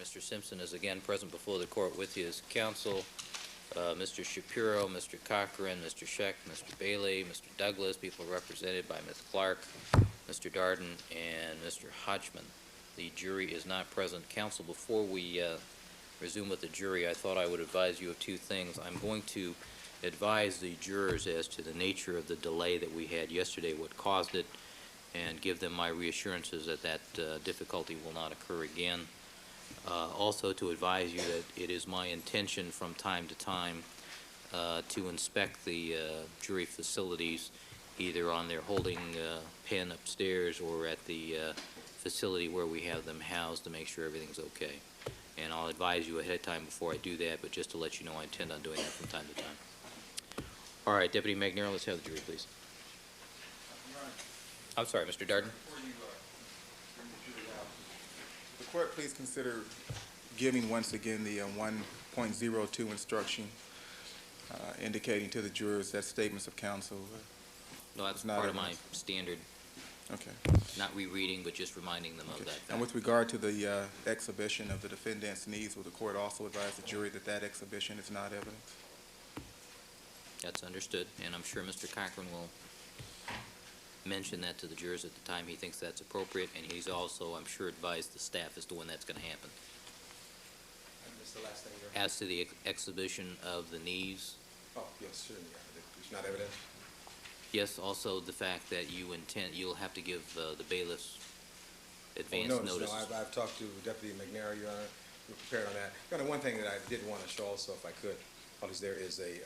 Mr. Simpson is again present before the court with his counsel, Mr. Shapiro, Mr. Cochran, Mr. Scheck, Mr. Bailey, Mr. Douglas, people represented by Ms. Clark, Mr. Darden, and Mr. Hodgman. The jury is not present. Counsel, before we resume with the jury, I thought I would advise you of two things. I'm going to advise the jurors as to the nature of the delay that we had yesterday, what caused it, and give them my reassurances that that difficulty will not occur again. Also to advise you that it is my intention from time to time to inspect the jury facilities, either on their holding pen upstairs or at the facility where we have them housed, to make sure everything's okay. And I'll advise you ahead of time before I do that, but just to let you know I intend on doing that from time to time. All right, Deputy McNair, let's have the jury, please. I'm sorry, Mr. Darden. Before you bring the jury out, the court please consider giving once again the 1.02 instruction indicating to the jurors that statements of counsel. No, that's part of my standard. Okay. Not rereading, but just reminding them of that fact. And with regard to the exhibition of the defendant's knees, will the court also advise the jury that that exhibition is not evidence? That's understood, and I'm sure Mr. Cochran will mention that to the jurors at the time he thinks that's appropriate, and he's also, I'm sure, advised the staff as to when that's going to happen. And that's the last thing As to the exhibition of the knees, Oh, yes, certainly. It's not evidence. yes, also the fact that you'll have to give the bailiffs advance notice. No, I've talked to Deputy McNair, Your Honor. We're prepared on that. Your Honor, one thing that I did want to show also, if I could, is there is a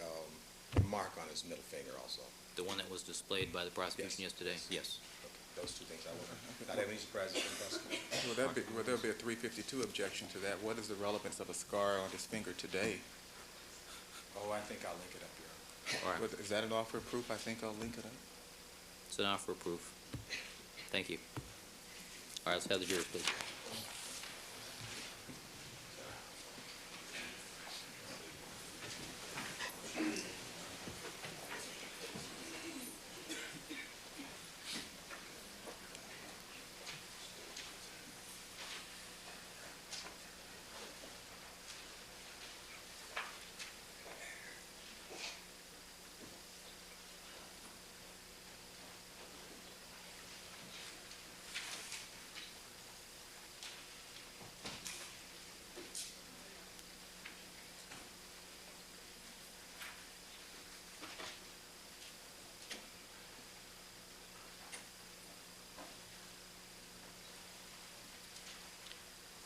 mark on his middle finger also. The one that was displayed by the prosecution Yes. yesterday? Yes. Okay, those two things I want to, not have any surprises from the prosecution. Will there be a 352 objection to that? What is the relevance of a scar on his finger today? Oh, I think I'll link it up, Your Honor. All right. Is that an offer of proof? I think I'll link it up. It's an offer of proof. Thank you. All right, let's have the jurors, please.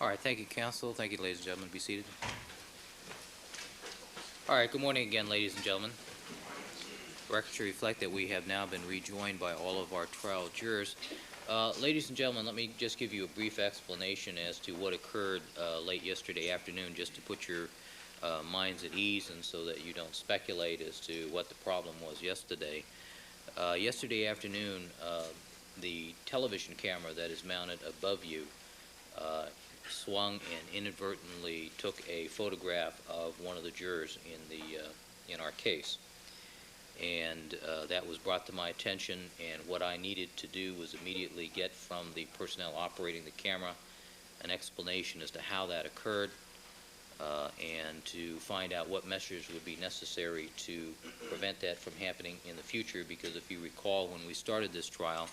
All right, thank you, counsel. Thank you, ladies and gentlemen. Be seated. All right, good morning again, ladies and gentlemen. Record to reflect that we have now been rejoined by all of our trial jurors. Ladies and gentlemen, let me just give you a brief explanation as to what occurred late yesterday afternoon, just to put your minds at ease and so that you don't speculate as to what the problem was yesterday. Yesterday afternoon, the television camera that is mounted above you swung and inadvertently took a photograph of one of the jurors in our case, and that was brought to my attention, and what I needed to do was immediately get from the personnel operating the camera an explanation as to how that occurred, and to find out what measures would be necessary to prevent that from happening in the future, because if you recall, when we started this trial,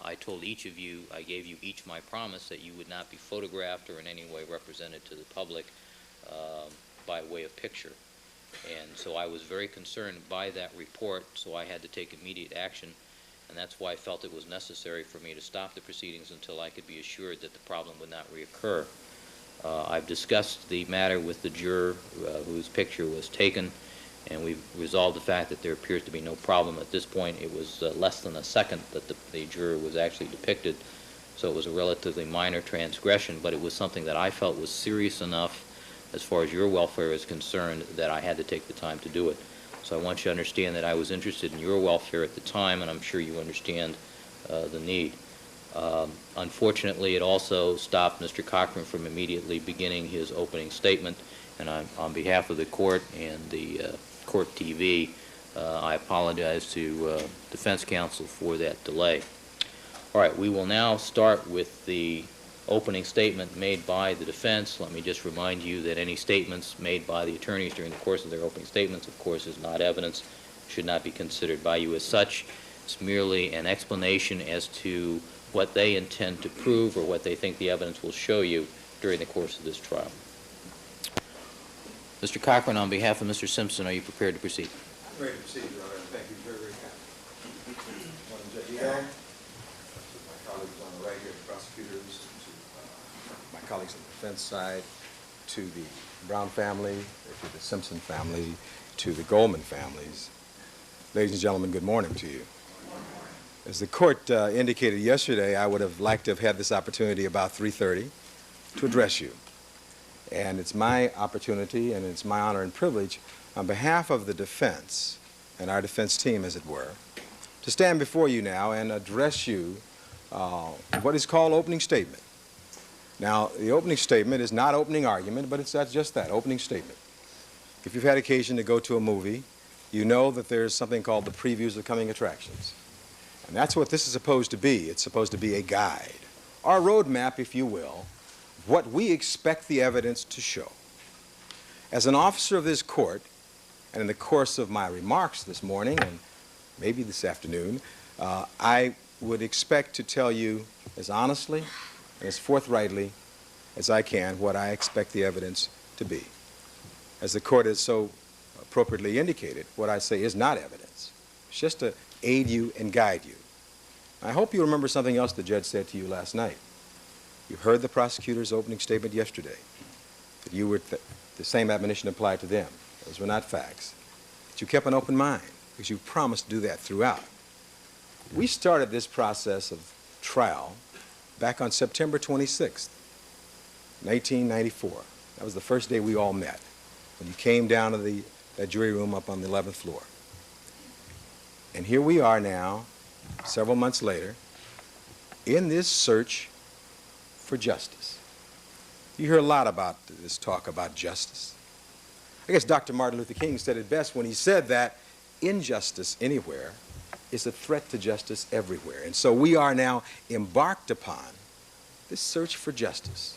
I told each of you, I gave you each my promise that you would not be photographed or in any way represented to the public by way of picture. And so I was very concerned by that report, so I had to take immediate action, and that's why I felt it was necessary for me to stop the proceedings until I could be assured that the problem would not reoccur. I've discussed the matter with the juror whose picture was taken, and we've resolved the fact that there appears to be no problem at this point. It was less than a second that the juror was actually depicted, so it was a relatively minor transgression, but it was something that I felt was serious enough as far as your welfare is concerned that I had to take the time to do it. So I want you to understand that I was interested in your welfare at the time, and I'm sure you understand the need. Unfortunately, it also stopped Mr. Cochran from immediately beginning his opening statement, and on behalf of the court and the Court TV, I apologize to defense counsel for that delay. All right, we will now start with the opening statement made by the defense. Let me just remind you that any statements made by the attorneys during the course of their opening statements, of course, is not evidence, should not be considered by you as such. It's merely an explanation as to what they intend to prove or what they think the evidence will show you during the course of this trial. Mr. Cochran, on behalf of Mr. Simpson, are you prepared to proceed? I'm ready to proceed, Your Honor, and thank you very, very kindly. Morning, Judge Ito, my colleagues on the right here, the prosecutors, to my colleagues on the defense side, to the Brown family, to the Simpson family, to the Goldman families. Ladies and gentlemen, good morning to you. As the court indicated yesterday, I would have liked to have had this opportunity about 3:30 to address you. And it's my opportunity and it's my honor and privilege on behalf of the defense and our defense team, as it were, to stand before you now and address you what is called opening statement. Now, the opening statement is not opening argument, but it's just that, opening statement. If you've had occasion to go to a movie, you know that there's something called the previews of coming attractions. And that's what this is supposed to be. It's supposed to be a guide, or a roadmap, if you will, what we expect the evidence to show. As an officer of this court, and in the course of my remarks this morning, and maybe this afternoon, I would expect to tell you as honestly and as forthrightly as I can what I expect the evidence to be. As the court has so appropriately indicated, what I say is not evidence. It's just to aid you and guide you. I hope you remember something else the judge said to you last night. You heard the prosecutor's opening statement yesterday, that you were the same admonition applied to them. Those were not facts. But you kept an open mind, because you promised to do that throughout. We started this process of trial back on September 26th, 1994. That was the first day we all met, when you came down to that jury room up on the 11th floor. And here we are now, several months later, in this search for justice. You hear a lot about this talk about justice. I guess Dr. Martin Luther King said it best when he said that injustice anywhere is a threat to justice everywhere. And so we are now embarked upon this search for justice,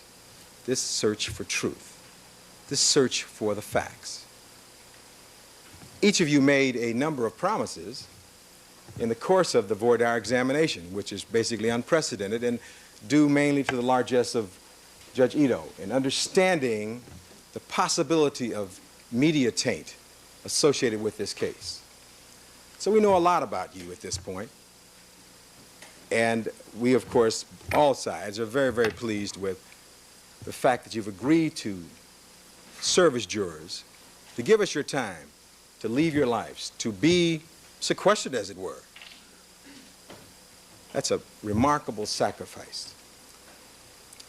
this search for truth, this search for the facts. Each of you made a number of promises in the course of the voir dire examination, which is basically unprecedented and due mainly to the largesse of Judge Ito in understanding the possibility of media taint associated with this case. So we know a lot about you at this point. And we, of course, all sides are very, very pleased with the fact that you've agreed to serve as jurors, to give us your time, to leave your lives, to be sequestered, as it were. That's a remarkable sacrifice.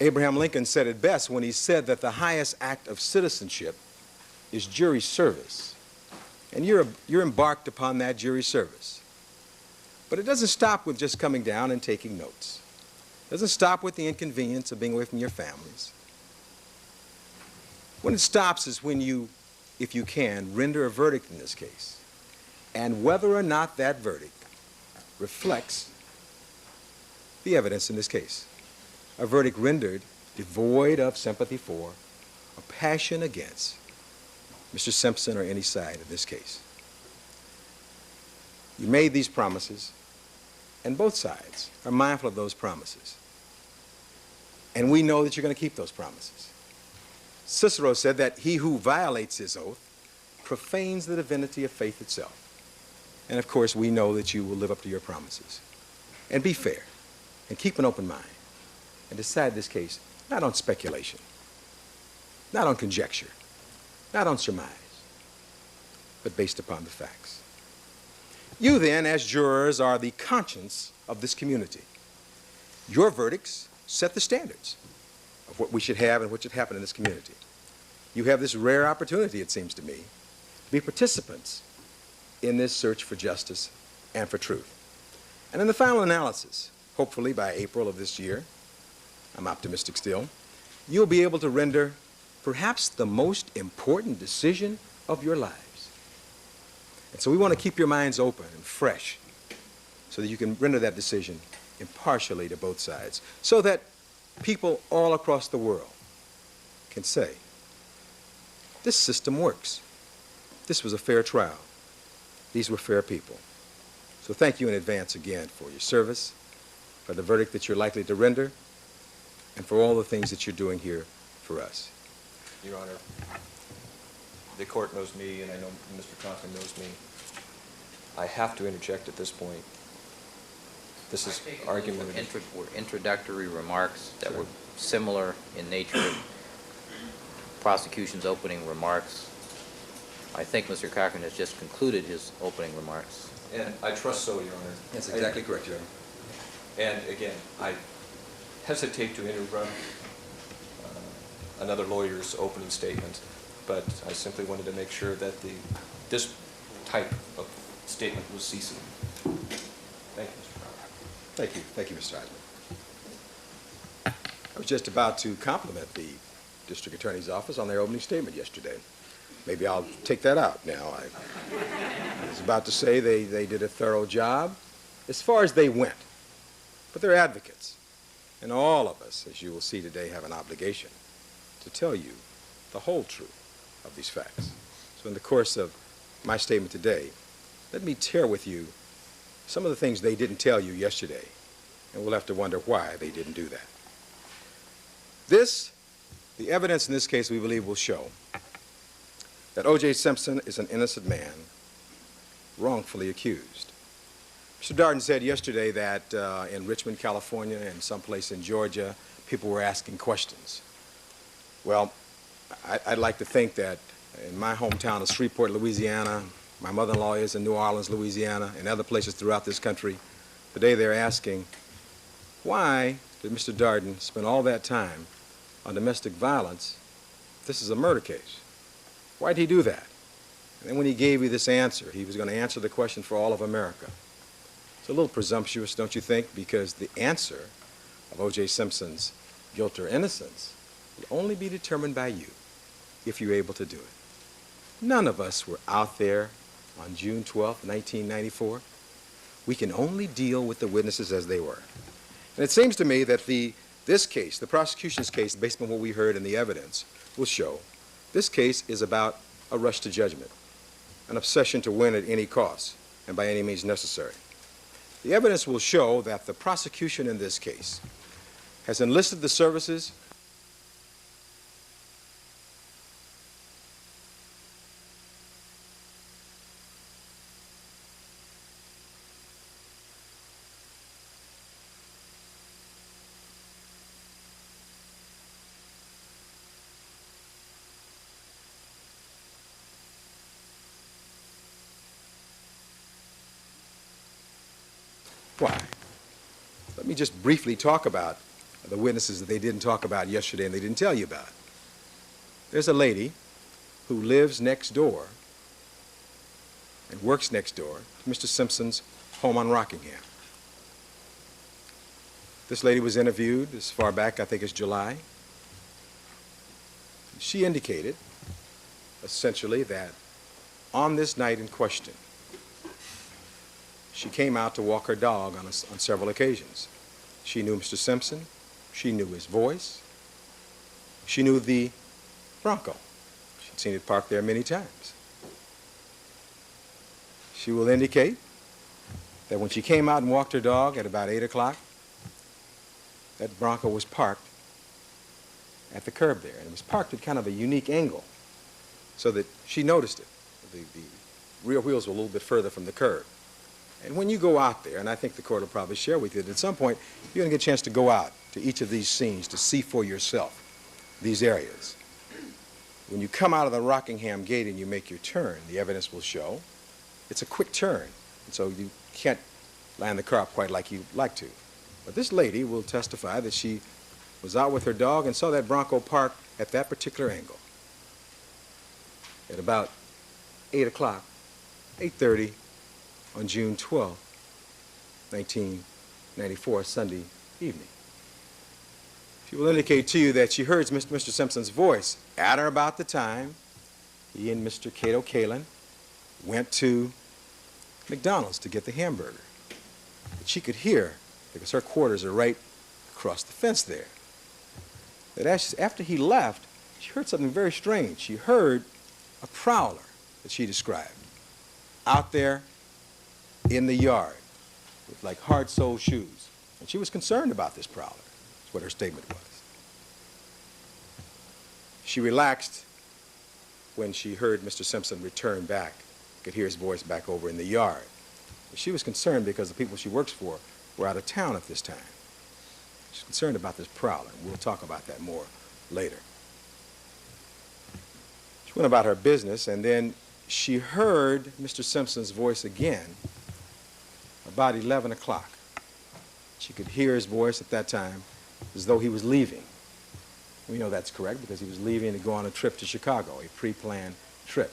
Abraham Lincoln said it best when he said that the highest act of citizenship is jury service. And you're embarked upon that jury service. But it doesn't stop with just coming down and taking notes. It doesn't stop with the inconvenience of being away from your families. When it stops is when you, if you can, render a verdict in this case. And whether or not that verdict reflects the evidence in this case. A verdict rendered devoid of sympathy for or passion against Mr. Simpson or any side of this case. You made these promises, and both sides are mindful of those promises. And we know that you're going to keep those promises. Cicero said that he who violates his oath profanes the divinity of faith itself. And of course, we know that you will live up to your promises. And be fair, and keep an open mind, and decide this case not on speculation, not on conjecture, not on surmise, but based upon the facts. You then, as jurors, are the conscience of this community. Your verdicts set the standards of what we should have and what should happen in this community. You have this rare opportunity, it seems to me, to be participants in this search for justice and for truth. And in the final analysis, hopefully by April of this year, I'm optimistic still, you'll be able to render perhaps the most important decision of your lives. And so we want to keep your minds open and fresh so that you can render that decision impartially to both sides, so that people all across the world can say, this system works. This was a fair trial. These were fair people. So thank you in advance again for your service, for the verdict that you're likely to render, and for all the things that you're doing here for us. Your Honor, the court knows me, and I know Mr. Coughlin knows me. I have to interject at this point. This is argument. Were introductory remarks that were similar in nature to prosecution's opening remarks. I think Mr. Cochran has just concluded his opening remarks. And I trust so, Your Honor. That's exactly correct, Your Honor. And again, I hesitate to interrupt another lawyer's opening statement, but I simply wanted to make sure that this type of statement was ceasing. Thank you, Mr. Cochran. Thank you. Thank you, Mr. Eidman. I was just about to compliment the District Attorney's Office on their opening statement yesterday. Maybe I'll take that out now. I was about to say they did a thorough job as far as they went. But they're advocates. And all of us, as you will see today, have an obligation to tell you the whole truth of these facts. So in the course of my statement today, let me share with you some of the things they didn't tell you yesterday, and we'll have to wonder why they didn't do that. The evidence in this case, we believe, will show that O.J. Simpson is an innocent man wrongfully accused. Mr. Darden said yesterday that in Richmond, California, and someplace in Georgia, people were asking questions. Well, I'd like to think that in my hometown of Shreveport, Louisiana, my mother-in-law is in New Orleans, Louisiana, and other places throughout this country, today they're asking, why did Mr. Darden spend all that time on domestic violence? This is a murder case. Why did he do that? And then when he gave you this answer, he was going to answer the question for all of America. It's a little presumptuous, don't you think? Because the answer of O.J. Simpson's guilt or innocence will only be determined by you if you're able to do it. None of us were out there on June 12, 1994. We can only deal with the witnesses as they were. And it seems to me that this case, the prosecution's case, based on what we heard in the evidence, will show this case is about a rush to judgment, an obsession to win at any cost and by any means necessary. The evidence will show that the prosecution in this case has enlisted the services Why? Let me just briefly talk about the witnesses that they didn't talk about yesterday and they didn't tell you about. There's a lady who lives next door and works next door to Mr. Simpson's home on Rockingham. This lady was interviewed as far back, I think it's July. She indicated, essentially, that on this night in question, she came out to walk her dog on several occasions. She knew Mr. Simpson. She knew his voice. She knew the Bronco. She'd seen it parked there many times. She will indicate that when she came out and walked her dog at about 8 o'clock, that Bronco was parked at the curb there. And it was parked at kind of a unique angle so that she noticed it. The rear wheels were a little bit further from the curb. And when you go out there, and I think the court will probably share with you that at some point you're going to get a chance to go out to each of these scenes to see for yourself these areas. When you come out of the Rockingham gate and you make your turn, the evidence will show it's a quick turn, and so you can't land the car up quite like you'd like to. But this lady will testify that she was out with her dog and saw that Bronco parked at that particular angle at about 8 o'clock, 8:30, on June 12, 1994, Sunday evening. She will indicate to you that she heard Mr. Simpson's voice at or about the time he and Mr. Cato Kalin went to McDonald's to get the hamburger. But she could hear, because her quarters are right across the fence there. that after he left, she heard something very strange. She heard a prowler that she described out there in the yard with like hard-soled shoes. And she was concerned about this prowler. That's what her statement was. She relaxed when she heard Mr. Simpson return back. Could hear his voice back over in the yard. She was concerned because the people she works for were out of town at this time. She's concerned about this prowler. We'll talk about that more later. She went about her business, and then she heard Mr. Simpson's voice again about 11 o'clock. She could hear his voice at that time as though he was leaving. We know that's correct because he was leaving to go on a trip to Chicago, a pre-planned trip.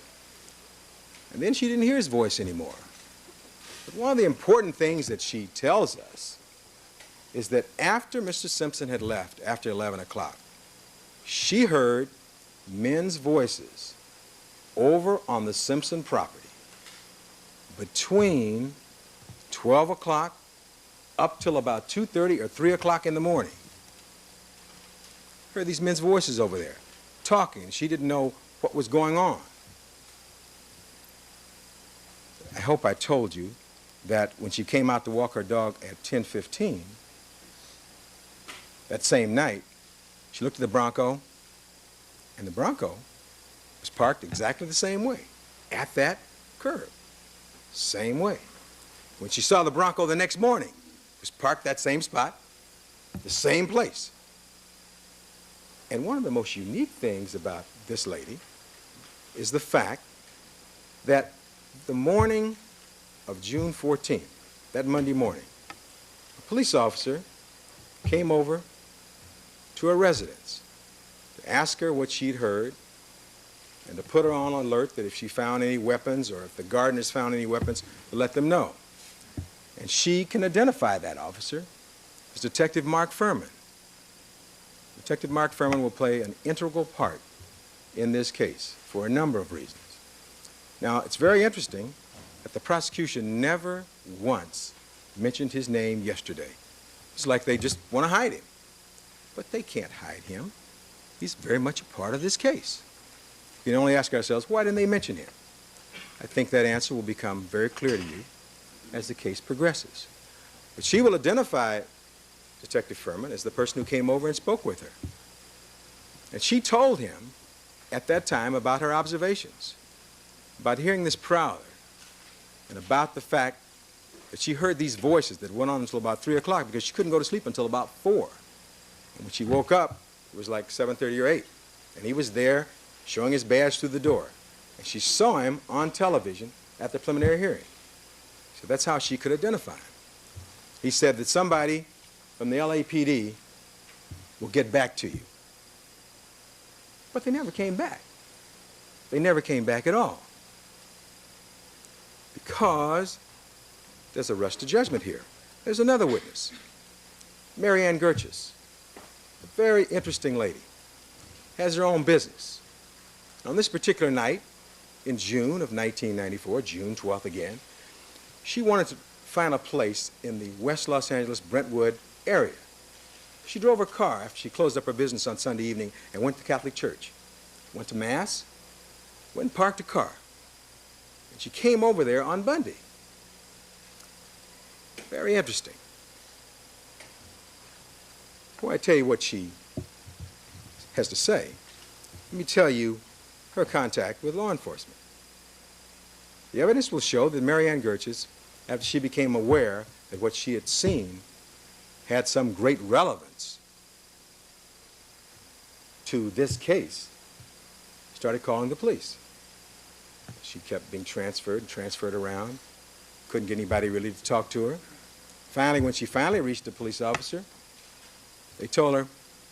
And then she didn't hear his voice anymore. But one of the important things that she tells us is that after Mr. Simpson had left, after 11 o'clock, she heard men's voices over on the Simpson property between 12 o'clock up till about 2:30 or 3 o'clock in the morning. Heard these men's voices over there talking. She didn't know what was going on. I hope I told you that when she came out to walk her dog at 10:15, that same night, she looked at the Bronco, and the Bronco was parked exactly the same way, at that curb, same way. When she saw the Bronco the next morning, it was parked that same spot, the same place. And one of the most unique things about this lady is the fact that the morning of June 14th, that Monday morning, a police officer came over to her residence to ask her what she'd heard and to put her on alert that if she found any weapons or if the gardeners found any weapons, to let them know. And she can identify that officer as Detective Mark Furman. Detective Mark Furman will play an integral part in this case for a number of reasons. Now, it's very interesting that the prosecution never once mentioned his name yesterday. It's like they just want to hide him. But they can't hide him. He's very much a part of this case. We can only ask ourselves, why didn't they mention him? I think that answer will become very clear to you as the case progresses. But she will identify Detective Furman as the person who came over and spoke with her. And she told him at that time about her observations, about hearing this prowler, and about the fact that she heard these voices that went on until about 3 o'clock because she couldn't go to sleep until about 4. And when she woke up, it was like 7:30 or 8. And he was there showing his badge through the door. And she saw him on television at the preliminary hearing. So that's how she could identify him. He said that somebody from the LAPD will get back to you. But they never came back. They never came back at all. Because there's a rush to judgment here. There's another witness, Mary Ann Gerches, a very interesting lady, has her own business. On this particular night, in June of 1994, June 12th again, she wanted to find a place in the West Los Angeles, Brentwood area. She drove her car after she closed up her business on Sunday evening and went to Catholic church, went to Mass, went and parked her car. And she came over there on Monday. Very interesting. Before I tell you what she has to say, let me tell you her contact with law enforcement. The evidence will show that Mary Ann Gerches, after she became aware that what she had seen had some great relevance to this case, started calling the police. She kept being transferred around, couldn't get anybody really to talk to her. Finally, when she finally reached the police officer, they told her,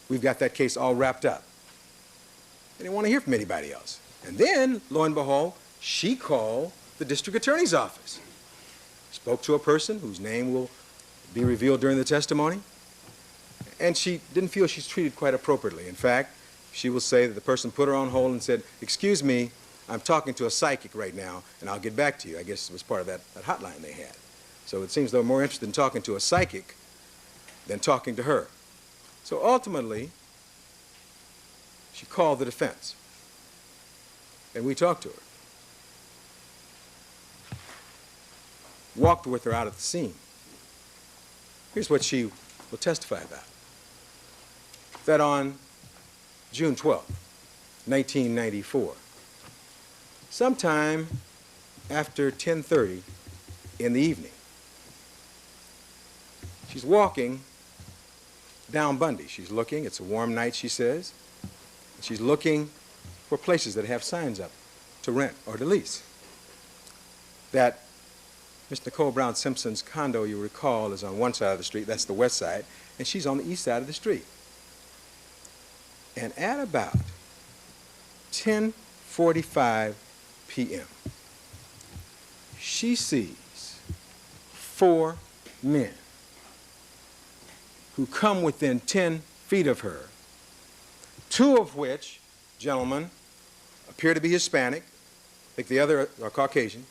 we've got that case all wrapped up. They didn't want to hear from anybody else. And then, lo and behold, she called the district attorney's office, spoke to a person whose name will be revealed during the testimony, and she didn't feel she's treated quite appropriately. In fact, she will say that the person put her on hold and said, excuse me, I'm talking to a psychic right now, and I'll get back to you. I guess it was part of that hotline they had. So it seems they were more interested in talking to a psychic than talking to her. So ultimately, She called the defense, and we talked to her. Walked with her out of the scene. Here's what she will testify about. That on June 12, 1994, sometime after 10:30 in the evening, she's walking down Bundy. She's looking, it's a warm night, she says. She's looking for places that have signs up to rent or to lease. That Miss Nicole Brown Simpson's condo, you recall, is on one side of the street, that's the west side, and she's on the east side of the street. And at about 10:45 p.m., she sees 4 men who come within 10 feet of her, 2 of which, gentlemen, appear to be Hispanic. I think the other are Caucasian.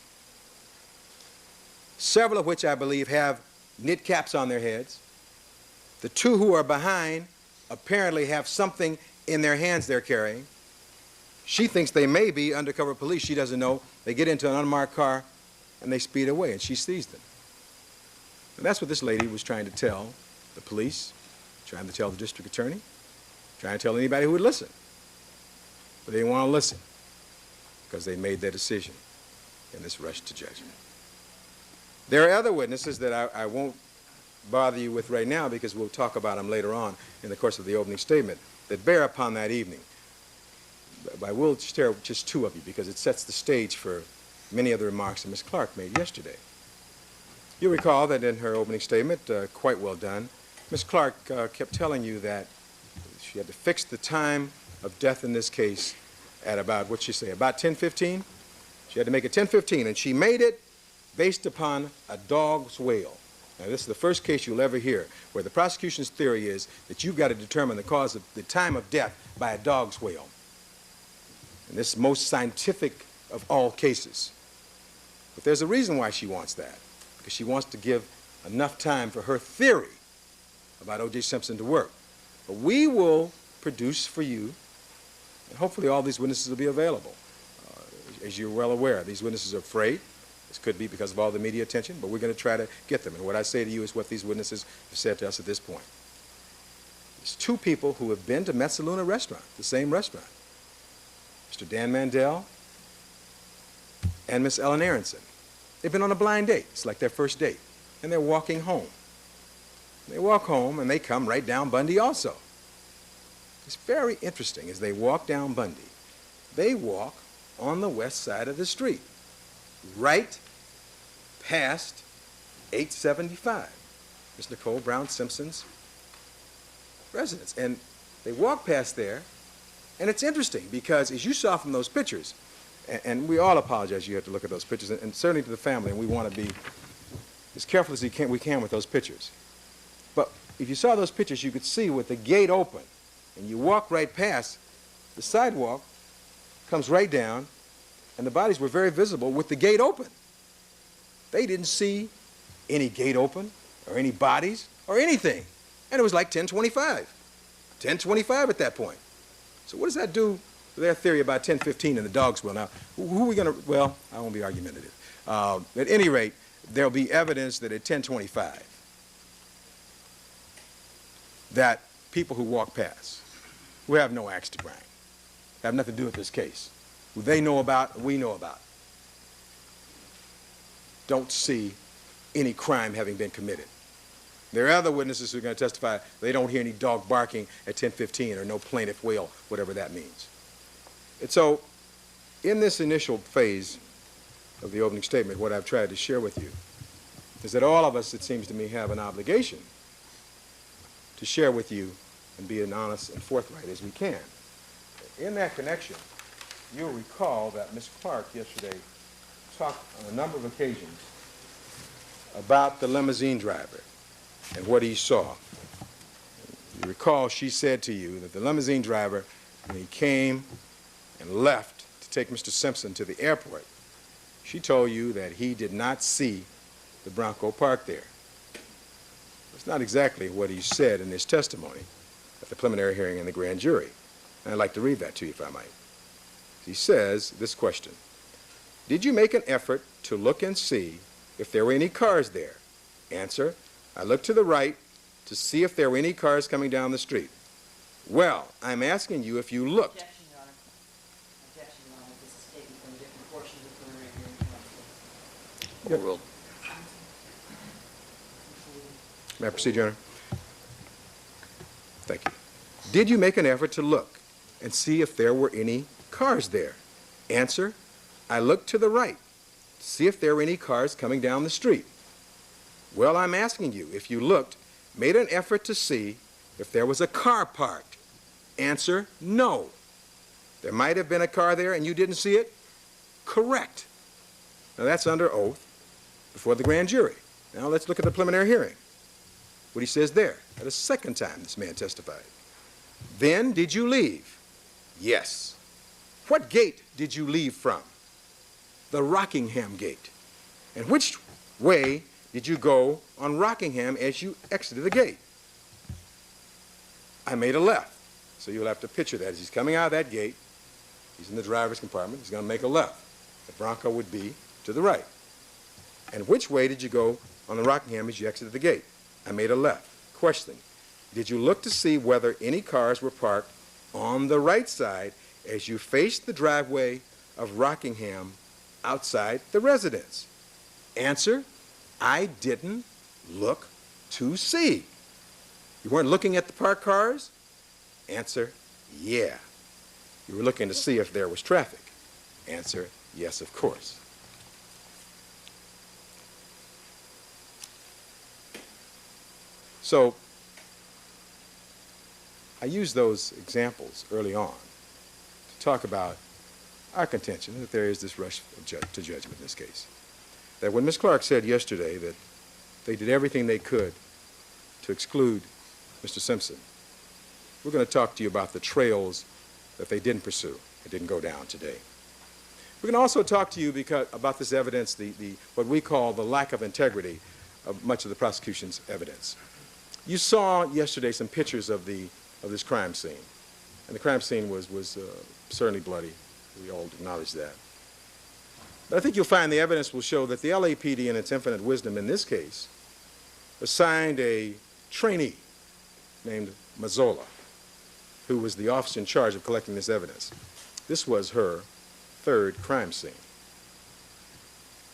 Several of which I believe have knit caps on their heads. The 2 who are behind apparently have something in their hands they're carrying. She thinks they may be undercover police. She doesn't know. They get into an unmarked car and they speed away, and she sees them. And that's what this lady was trying to tell the police, trying to tell the district attorney, trying to tell anybody who would listen. But they didn't want to listen because they made their decision in this rush to judgment. There are other witnesses that I won't bother you with right now because we'll talk about them later on in the course of the opening statement that bear upon that evening. But I will share just 2 of you because it sets the stage for many of the remarks that Ms. Clark made yesterday. You recall that in her opening statement, quite well done, Ms. Clark kept telling you that she had to fix the time of death in this case at about, what'd she say, about 10:15? She had to make it 10:15, and she made it based upon a dog's wail. Now, this is the first case you'll ever hear where the prosecution's theory is that you've got to determine the cause of the time of death by a dog's wail. And this is most scientific of all cases. But there's a reason why she wants that, because she wants to give enough time for her theory about O.J. Simpson to work. But we will produce for you, and hopefully all these witnesses will be available. As you're well aware, these witnesses are afraid. This could be because of all the media attention, but we're going to try to get them. And what I say to you is what these witnesses have said to us at this point. There's 2 people who have been to Metzaluna restaurant, the same restaurant. Mr. Dan Mandel and Miss Ellen Aronson. They've been on a blind date. It's like their first date. And they're walking home. They walk home and they come right down Bundy also. It's very interesting as they walk down Bundy. They walk on the west side of the street, right past 875, Miss Nicole Brown Simpson's residence. And they walk past there, and it's interesting because as you saw from those pictures, and we all apologize you have to look at those pictures, and certainly to the family, and we want to be as careful as we can with those pictures. But if you saw those pictures, you could see with the gate open, and you walk right past, the sidewalk comes right down, and the bodies were very visible with the gate open. They didn't see any gate open or any bodies or anything. And it was like 10:25. 10:25 at that point. So what does that do to their theory about 10:15 and the dog's will? Now, who are we going to, well, I won't be argumentative. At any rate, there'll be evidence that at 10:25 that people who walk past, who have no axe to grind, have nothing to do with this case, who they know about and we know about, don't see any crime having been committed. There are other witnesses who are going to testify they don't hear any dog barking at 10:15 or no plaintiff wail, whatever that means. And so in this initial phase of the opening statement, what I've tried to share with you is that all of us, it seems to me, have an obligation to share with you and be as honest and forthright as we can. In that connection, you'll recall that Ms. Clark yesterday talked on a number of occasions about the limousine driver and what he saw. You recall she said to you that the limousine driver, when he came and left to take Mr. Simpson to the airport, she told you that he did not see the Bronco parked there. That's not exactly what he said in his testimony at the preliminary hearing in the grand jury. And I'd like to read that to you if I might. He says this question: did you make an effort to look and see if there were any cars there? Answer: I looked to the right to see if there were any cars coming down the street. Well, I'm asking you if you looked. Objection, Your Honor. Objection, Your Honor. This is taken from a different portion of the preliminary hearing counsel. Overruled. May I proceed, Your Honor? Thank you. Did you make an effort to look and see if there were any cars there? Answer: I looked to the right to see if there were any cars coming down the street. Well, I'm asking you if you looked, made an effort to see if there was a car parked. Answer: no. There might have been a car there and you didn't see it? Correct. Now that's under oath before the grand jury. Now let's look at the preliminary hearing. What he says there, at a second time this man testified. Then did you leave? Yes. What gate did you leave from? The Rockingham gate. And which way did you go on Rockingham as you exited the gate? I made a left. So you'll have to picture that as he's coming out of that gate. He's in the driver's compartment. He's going to make a left. The Bronco would be to the right. And which way did you go on the Rockingham as you exited the gate? I made a left. Question: did you look to see whether any cars were parked on the right side as you faced the driveway of Rockingham outside the residence? Answer: I didn't look to see. You weren't looking at the parked cars? Answer: yeah. You were looking to see if there was traffic? Answer: yes, of course. So I used those examples early on to talk about our contention that there is this rush to judgment in this case. That when Ms. Clark said yesterday that they did everything they could to exclude Mr. Simpson, we're going to talk to you about the trails that they didn't pursue. It didn't go down today. We're going to also talk to you about this evidence, what we call the lack of integrity of much of the prosecution's evidence. You saw yesterday some pictures of this crime scene, and the crime scene was certainly bloody. We all acknowledge that. But I think you'll find the evidence will show that the LAPD, in its infinite wisdom in this case, assigned a trainee named Mazzola, who was the officer in charge of collecting this evidence. This was her third crime scene.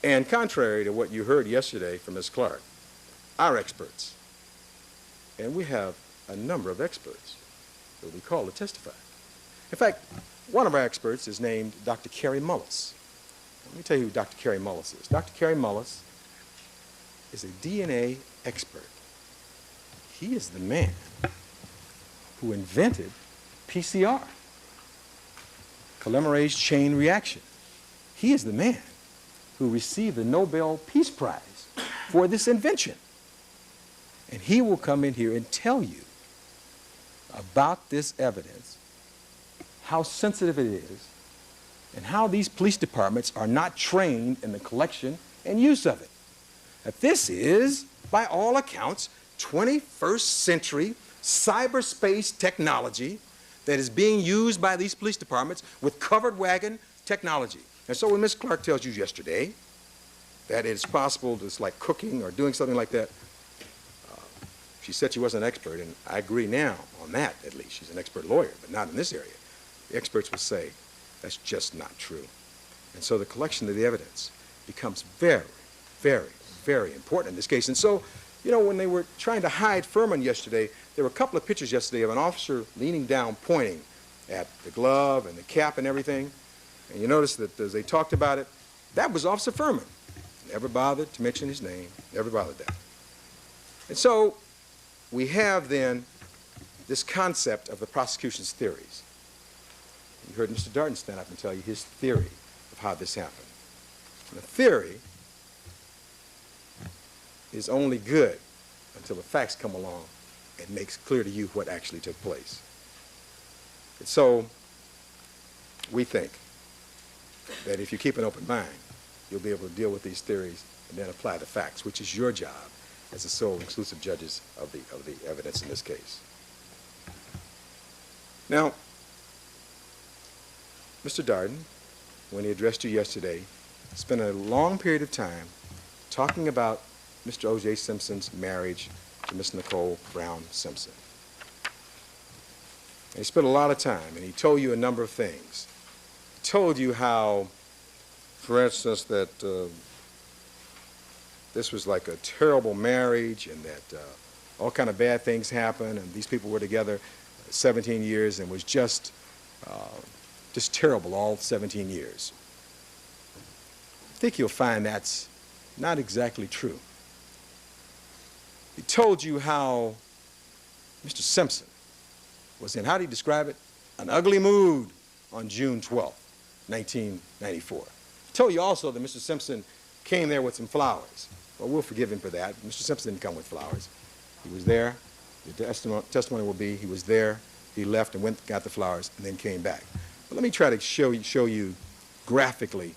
And contrary to what you heard yesterday from Ms. Clark, our experts, and we have a number of experts that we call to testify. In fact, one of our experts is named Dr. Kerry Mullis. Let me tell you who Dr. Kerry Mullis is. Dr. Kerry Mullis is a DNA expert. He is the man who invented PCR, polymerase chain reaction. He is the man who received the Nobel Peace Prize for this invention. And he will come in here and tell you about this evidence, how sensitive it is, and how these police departments are not trained in the collection and use of it. That this is, by all accounts, 21st century cyberspace technology that is being used by these police departments with covered wagon technology. And so when Ms. Clark tells you yesterday that it's possible, it's like cooking or doing something like that, she said she wasn't an expert, and I agree now on that, at least. She's an expert lawyer, but not in this area. The experts will say that's just not true. And so the collection of the evidence becomes very, very, very important in this case. And so, you know, when they were trying to hide Furman yesterday, there were a couple of pictures yesterday of an officer leaning down, pointing at the glove and the cap and everything. And you notice that as they talked about it, that was Officer Furman. Never bothered to mention his name, never bothered that. And so we have then this concept of the prosecution's theories. You heard Mr. Darden stand up and tell you his theory of how this happened. And the theory is only good until the facts come along and makes clear to you what actually took place. And so we think that if you keep an open mind, you'll be able to deal with these theories and then apply the facts, which is your job as the sole exclusive judges of the evidence in this case. Now, Mr. Darden, when he addressed you yesterday, spent a long period of time talking about Mr. O.J. Simpson's marriage to Miss Nicole Brown Simpson. And he spent a lot of time, and he told you a number of things. He told you how, for instance, that this was like a terrible marriage and that all kind of bad things happened, and these people were together 17 years and was just terrible all 17 years. I think you'll find that's not exactly true. He told you how Mr. Simpson was in, how do you describe it? An ugly mood on June 12th, 1994. He told you also that Mr. Simpson came there with some flowers. Well, we'll forgive him for that. Mr. Simpson didn't come with flowers. He was there. The testimony will be he was there, he left and went, got the flowers, and then came back. But let me try to show you graphically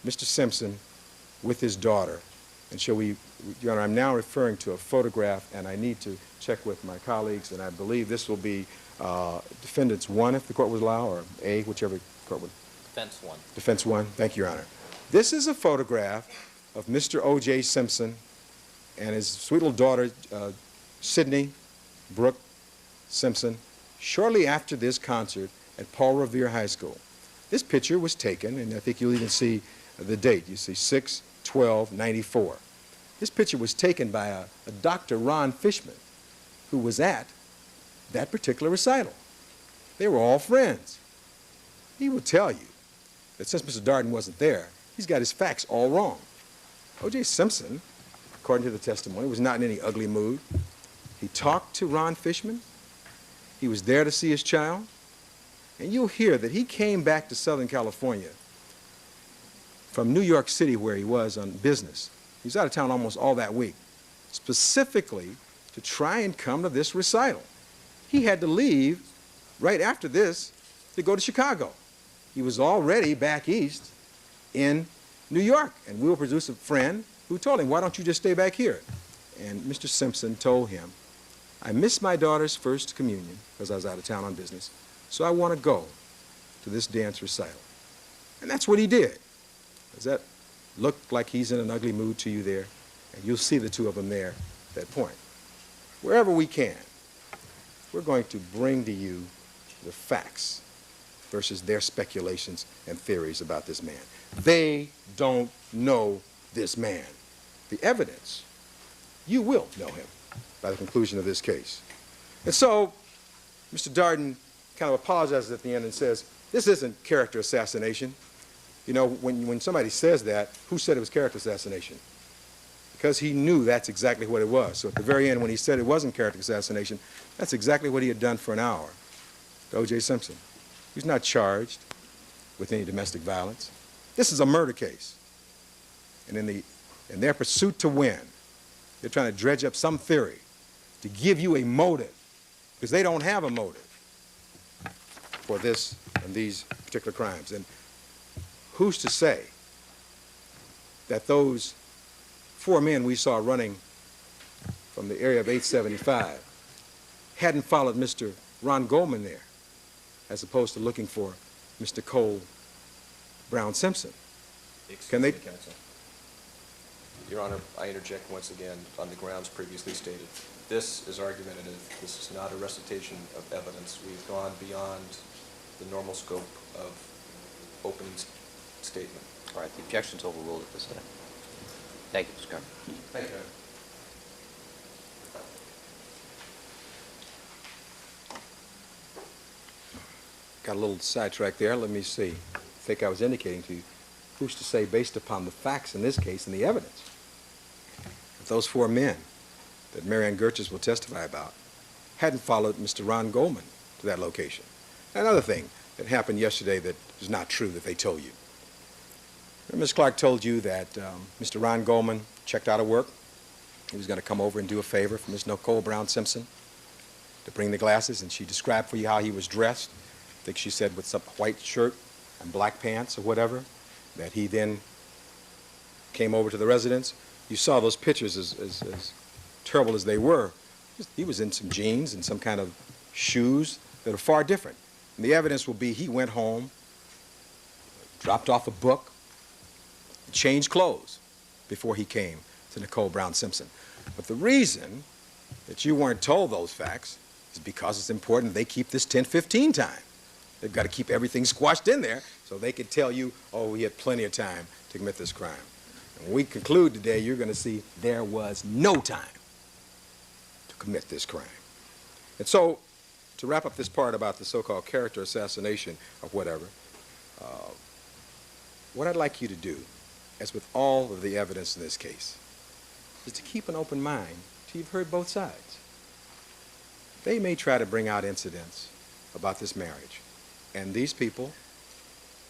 Mr. Simpson with his daughter. And Your Honor, I'm now referring to a photograph, and I need to check with my colleagues, and I believe this will be Defendants 1, if the court would allow, or A, whichever court would. Defense 1. Defense 1. Thank you, Your Honor. This is a photograph of Mr. O.J. Simpson and his sweet little daughter, Sydney Brooke Simpson, shortly after this concert at Paul Revere High School. This picture was taken, and I think you'll even see the date. You see 6/12/94. This picture was taken by a Dr. Ron Fishman, who was at that particular recital. They were all friends. He will tell you that since Mr. Darden wasn't there, he's got his facts all wrong. O.J. Simpson, according to the testimony, was not in any ugly mood. He talked to Ron Fishman. He was there to see his child. And you'll hear that he came back to Southern California from New York City, where he was on business. He was out of town almost all that week, specifically to try and come to this recital. He had to leave right after this to go to Chicago. He was already back east in New York, and we will produce a friend who told him, why don't you just stay back here? And Mr. Simpson told him, I missed my daughter's first communion because I was out of town on business, so I want to go to this dance recital. And that's what he did. Does that look like he's in an ugly mood to you there? And you'll see the two of them there at that point. Wherever we can, we're going to bring to you the facts versus their speculations and theories about this man. They don't know this man. The evidence, you will know him by the conclusion of this case. And so, Mr. Darden kind of apologizes at the end and says, this isn't character assassination. You know, when somebody says that, who said it was character assassination? Because he knew that's exactly what it was. So at the very end, when he said it wasn't character assassination, that's exactly what he had done for an hour to O.J. Simpson. He was not charged with any domestic violence. This is a murder case. And in their pursuit to win, they're trying to dredge up some theory to give you a motive, because they don't have a motive for this and these particular crimes. And who's to say that those 4 men we saw running from the area of 875 hadn't followed Mr. Ron Goldman there, as opposed to looking for Mr. Cole Brown Simpson? Can they? Counsel. Your Honor, I interject once again on the grounds previously stated. This is argumentative. This is not a recitation of evidence. We've gone beyond the normal scope of opening statement. All right, the objection's overruled at this time. Thank you, Mr. Carter. Thank you. Got a little sidetracked there. Let me see. I think I was indicating to you, who's to say, based upon the facts in this case and the evidence, that those 4 men that Marianne Gertjes will testify about hadn't followed Mr. Ron Goldman to that location. Another thing that happened yesterday that is not true that they told you. Ms. Clark told you that Mr. Ron Goldman checked out of work. He was going to come over and do a favor for Ms. Nicole Brown Simpson to bring the glasses, and she described for you how he was dressed. I think she said with some white shirt and black pants or whatever, that he then came over to the residence. You saw those pictures, as terrible as they were. He was in some jeans and some kind of shoes that are far different. And the evidence will be he went home dropped off a book, changed clothes before he came to Nicole Brown Simpson. But the reason that you weren't told those facts is because it's important they keep this 10-15 time. They've got to keep everything squashed in there so they can tell you, oh, we had plenty of time to commit this crime. And when we conclude today, you're going to see there was no time to commit this crime. And so, to wrap up this part about the so-called character assassination or whatever, what I'd like you to do, as with all of the evidence in this case, is to keep an open mind till you've heard both sides. They may try to bring out incidents about this marriage, and these people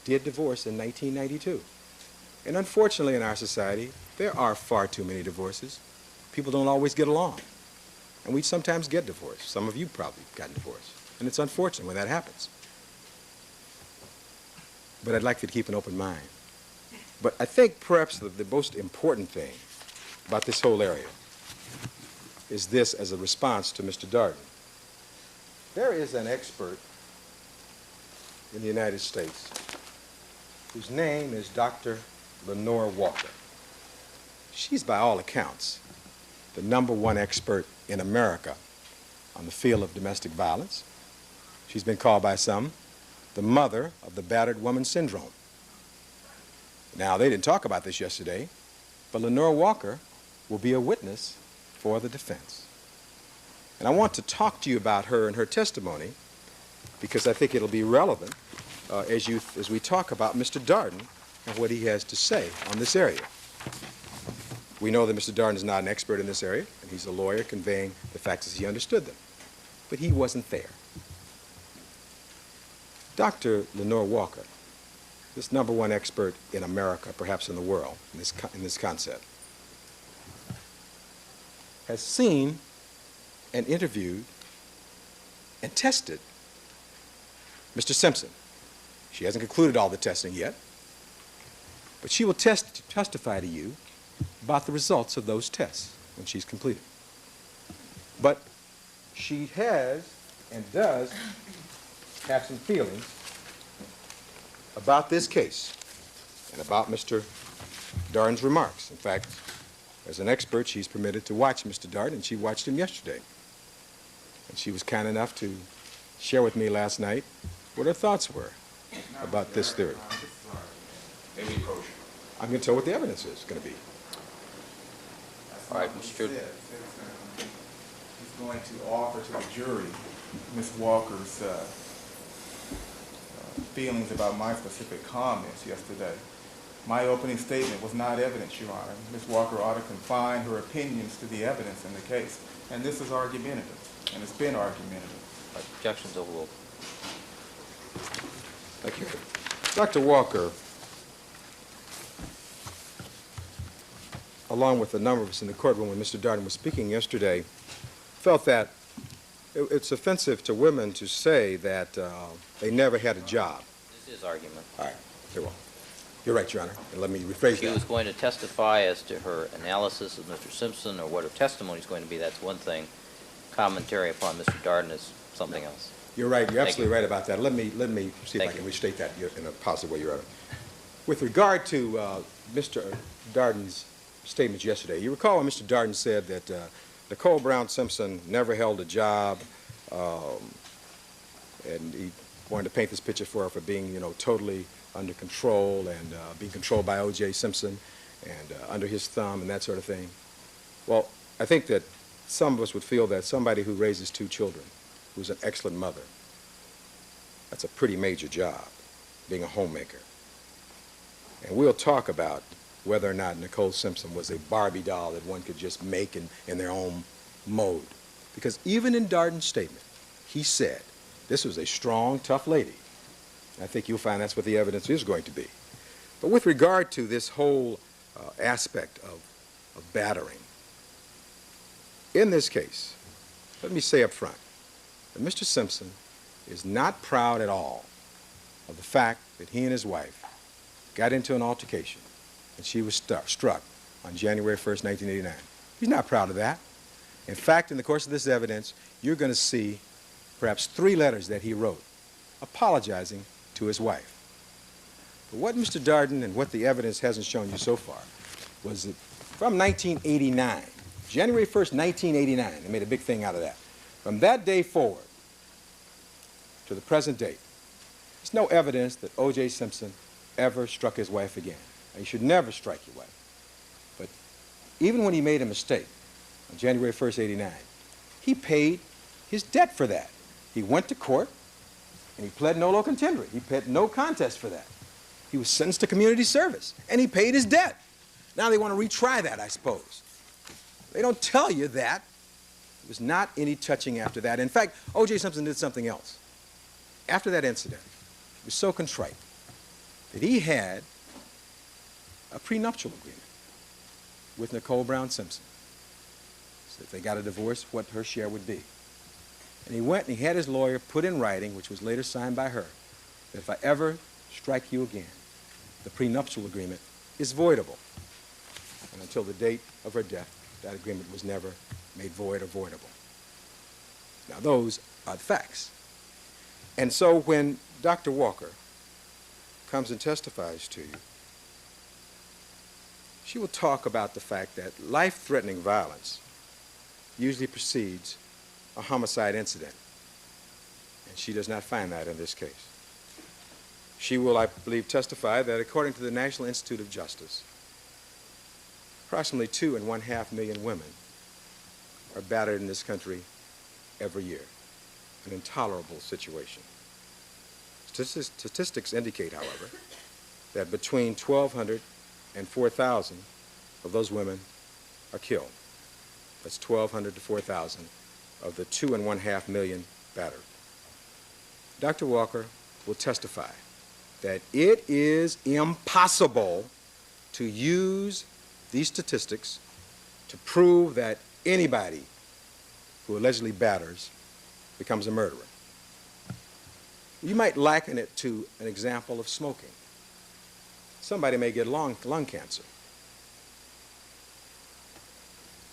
did divorce in 1992. And unfortunately in our society, there are far too many divorces. People don't always get along. And we sometimes get divorced. Some of you probably gotten divorced. And it's unfortunate when that happens. But I'd like you to keep an open mind. But I think perhaps the most important thing about this whole area is this as a response to Mr. Darden. There is an expert in the United States whose name is Dr. Lenore Walker. She's, by all accounts, the #1 expert in America on the field of domestic violence. She's been called by some the mother of the battered woman syndrome. Now, they didn't talk about this yesterday, but Lenore Walker will be a witness for the defense. And I want to talk to you about her and her testimony because I think it'll be relevant as we talk about Mr. Darden and what he has to say on this area. We know that Mr. Darden is not an expert in this area, and he's a lawyer conveying the facts as he understood them. But he wasn't there. Dr. Lenore Walker, this #1 expert in America, perhaps in the world, in this concept, has seen and interviewed and tested Mr. Simpson. She hasn't concluded all the testing yet, but she will testify to you about the results of those tests when she's completed. But she has and does have some feelings about this case and about Mr. Darden's remarks. In fact, as an expert, she's permitted to watch Mr. Darden, and she watched him yesterday. And she was kind enough to share with me last night what her thoughts were about this theory. I'm going to tell what the evidence is going to be. All right, Mr. He's going to offer to the jury Ms. Walker's feelings about my specific comments yesterday. My opening statement was not evidence, Your Honor. Ms. Walker ought to confine her opinions to the evidence in the case. And this is argumentative, and it's been argumentative. Objections overruled. Thank you. Dr. Walker, along with a number of us in the courtroom when Mr. Darden was speaking yesterday, felt that it's offensive to women to say that they never had a job. This is argument. All right, very well. You're right, Your Honor. And let me rephrase She that. was going to testify as to her analysis of Mr. Simpson or what her testimony is going to be. That's one thing. Commentary upon Mr. Darden is something else. You're right. You're Thank absolutely you. right about that. Let me see if I Thank can you. restate that in a positive way, Your Honor. With regard to Mr. Darden's statements yesterday, you recall when Mr. Darden said that Nicole Brown Simpson never held a job, and he wanted to paint this picture for her for being, totally under control and being controlled by O.J. Simpson and under his thumb and that sort of thing. Well, I think that some of us would feel that somebody who raises 2 children, who's an excellent mother, that's a pretty major job, being a homemaker. And we'll talk about whether or not Nicole Simpson was a Barbie doll that one could just make in their own mode. Because even in Darden's statement, he said this was a strong, tough lady. I think you'll find that's what the evidence is going to be. But with regard to this whole aspect of battering, in this case, let me say up front that Mr. Simpson is not proud at all of the fact that he and his wife got into an altercation and she was struck on January 1st, 1989. He's not proud of that. In fact, in the course of this evidence, you're going to see perhaps 3 letters that he wrote apologizing to his wife. But what Mr. Darden and what the evidence hasn't shown you so far was that from 1989, January 1st, 1989, they made a big thing out of that. From that day forward to the present date, there's no evidence that O.J. Simpson ever struck his wife again. Now, you should never strike your wife. But even when he made a mistake on January 1st, 89, he paid his debt for that. He went to court and he pled nolo contendere. He pled no contest for that. He was sentenced to community service and he paid his debt. Now they want to retry that, I suppose. They don't tell you that. There was not any touching after that. In fact, O.J. Simpson did something else. After that incident, he was so contrite that he had a prenuptial agreement with Nicole Brown Simpson. So if they got a divorce, what her share would be. And he went and he had his lawyer put in writing, which was later signed by her, that if I ever strike you again, the prenuptial agreement is voidable. And until the date of her death, that agreement was never made void or voidable. Now, those are the facts. And so when Dr. Walker comes and testifies to you, she will talk about the fact that life-threatening violence usually precedes a homicide incident. And she does not find that in this case. She will, I believe, testify that according to the National Institute of Justice, approximately 2.5 million women are battered in this country every year. An intolerable situation. Statistics indicate, however, that between 1,200 and 4,000 of those women are killed. That's 1,200 to 4,000 of the 2.5 million battered. Dr. Walker will testify that it is impossible to use these statistics to prove that anybody who allegedly batters becomes a murderer. You might liken it to an example of smoking. Somebody may get lung cancer.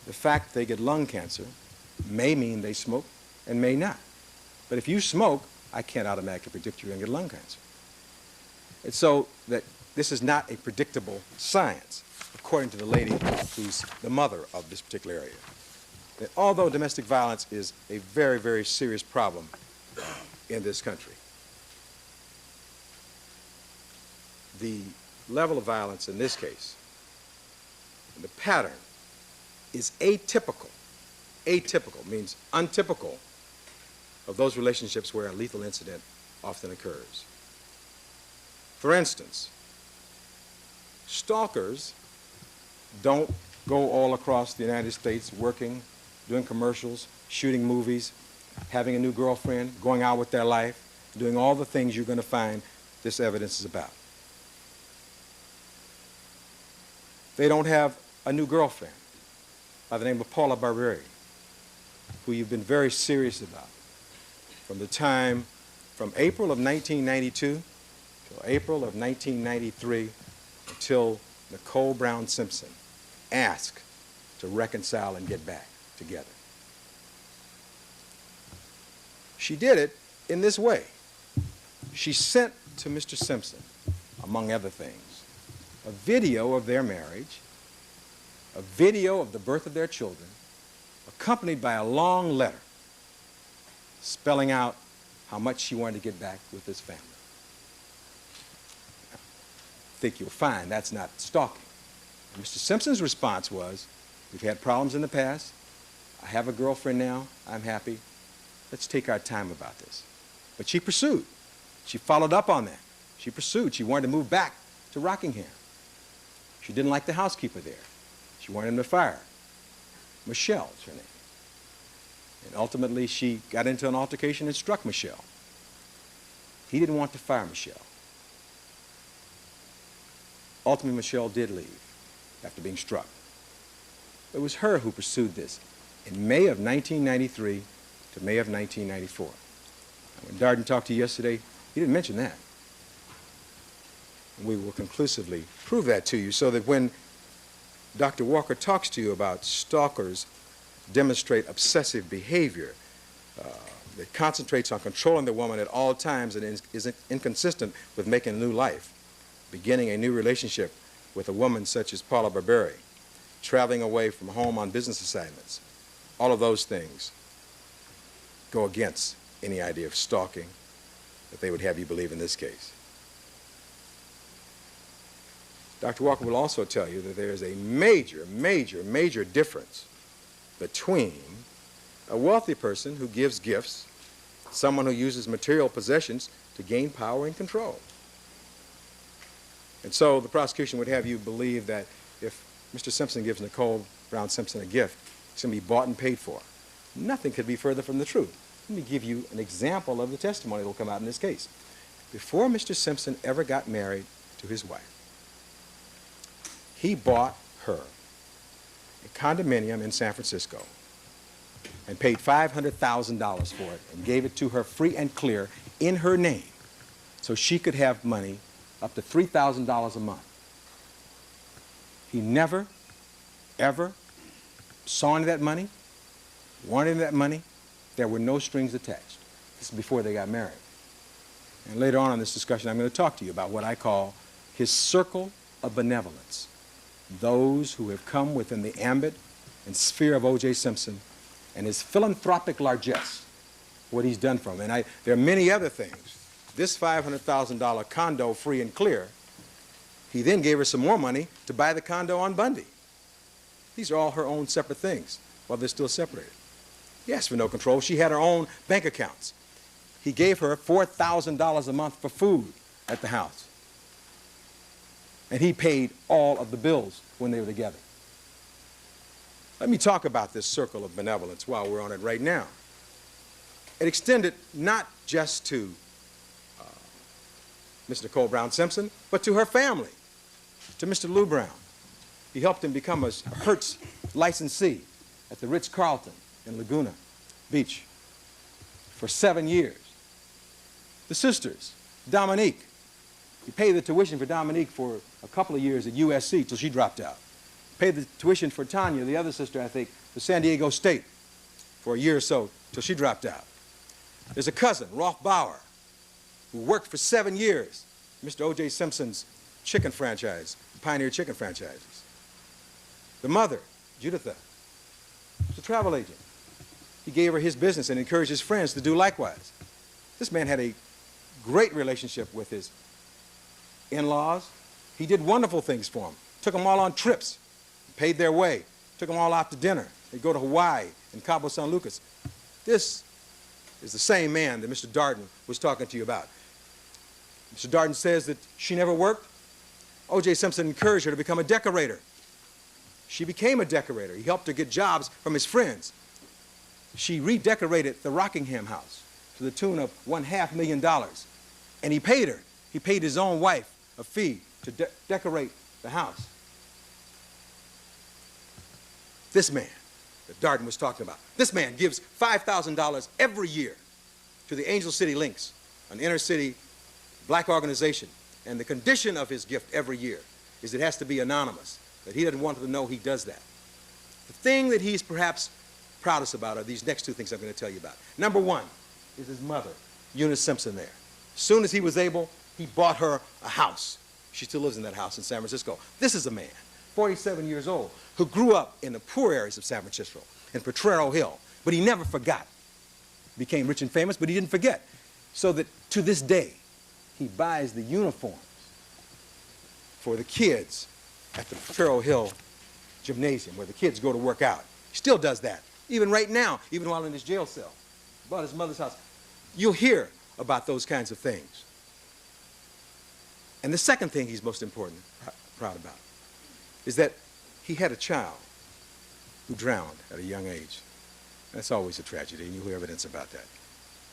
The fact they get lung cancer may mean they smoke and may not. But if you smoke, I can't automatically predict you're going to get lung cancer. And so that this is not a predictable science, according to the lady who's the mother of this particular area. That although domestic violence is a very, very serious problem in this country, the level of violence in this case, the pattern, is atypical. Atypical means untypical of those relationships where a lethal incident often occurs. For instance, stalkers don't go all across the United States working, doing commercials, shooting movies, having a new girlfriend, going out with their life, doing all the things you're going to find this evidence is about. They don't have a new girlfriend by the name of Paula Barberi, who you've been very serious about from the time from April of 1992 till April of 1993 until Nicole Brown Simpson asked to reconcile and get back together. She did it in this way. She sent to Mr. Simpson, among other things, a video of their marriage, a video of the birth of their children, accompanied by a long letter spelling out how much she wanted to get back with this family. I think you'll find that's not stalking. And Mr. Simpson's response was, we've had problems in the past. I have a girlfriend now. I'm happy. Let's take our time about this. But she pursued. She followed up on that. She pursued. She wanted to move back to Rockingham. She didn't like the housekeeper there. She wanted him to fire her. Michelle is her name. And ultimately, she got into an altercation and struck Michelle. He didn't want to fire Michelle. Ultimately, Michelle did leave after being struck. It was her who pursued this in May of 1993 to May of 1994. And when Darden talked to you yesterday, he didn't mention that. And we will conclusively prove that to you so that when Dr. Walker talks to you about stalkers demonstrate obsessive behavior that concentrates on controlling the woman at all times and is inconsistent with making a new life, beginning a new relationship with a woman such as Paula Barberi, traveling away from home on business assignments, all of those things go against any idea of stalking that they would have you believe in this case. Dr. Walker will also tell you that there is a major difference between a wealthy person who gives gifts, someone who uses material possessions to gain power and control. And so the prosecution would have you believe that if Mr. Simpson gives Nicole Brown Simpson a gift, it's going to be bought and paid for. Nothing could be further from the truth. Let me give you an example of the testimony that will come out in this case. Before Mr. Simpson ever got married to his wife, he bought her a condominium in San Francisco and paid $500,000 for it and gave it to her free and clear in her name so she could have money up to $3,000 a month. He never, ever saw any of that money, wanted any of that money. There were no strings attached. This is before they got married. And later on in this discussion, I'm going to talk to you about what I call his circle of benevolence. Those who have come within the ambit and sphere of O.J. Simpson and his philanthropic largesse, what he's done for him. And there are many other things. This $500,000 condo, free and clear, he then gave her some more money to buy the condo on Bundy. These are all her own separate things while they're still separated. He asked for no control. She had her own bank accounts. He gave her $4,000 a month for food at the house. And he paid all of the bills when they were together. Let me talk about this circle of benevolence while we're on it right now. It extended not just to Miss Nicole Brown Simpson, but to her family, to Mr. Lou Brown. He helped him become a Hertz licensee at the Ritz-Carlton in Laguna Beach for 7 years. The sisters, Dominique, he paid the tuition for Dominique for a couple of years at USC till she dropped out. Paid the tuition for Tanya, the other sister, I think, for San Diego State for a year or so till she dropped out. There's a cousin, Rolf Bauer, who worked for 7 years, Mr. O.J. Simpson's chicken franchise, Pioneer Chicken Franchises. The mother, Juditha, was a travel agent. He gave her his business and encouraged his friends to do likewise. This man had a great relationship with his in-laws. He did wonderful things for them. Took them all on trips, paid their way, took them all out to dinner. They'd go to Hawaii and Cabo San Lucas. This is the same man that Mr. Darden was talking to you about. Mr. Darden says that she never worked. O.J. Simpson encouraged her to become a decorator. She became a decorator. He helped her get jobs from his friends. She redecorated the Rockingham house to the tune of $500,000. And he paid her. He paid his own wife a fee to decorate the house. This man that Darden was talking about, this man gives $5,000 every year to the Angel City Links, an inner city black organization. And the condition of his gift every year is it has to be anonymous, that he doesn't want to know he does that. The thing that he's perhaps proudest about are these next two things I'm going to tell you about. Number one is his mother, Eunice Simpson there. As soon as he was able, he bought her a house. She still lives in that house in San Francisco. This is a man, 47 years old, who grew up in the poor areas of San Francisco, in Potrero Hill, but he never forgot. Became rich and famous, but he didn't forget. So that to this day, he buys the uniforms for the kids at the Potrero Hill gymnasium where the kids go to work out. He still does that, even right now, even while in his jail cell. Bought his mother's house. You'll hear about those kinds of things. And the second thing he's most proud about is that he had a child who drowned at a young age. That's always a tragedy, and you'll hear evidence about that.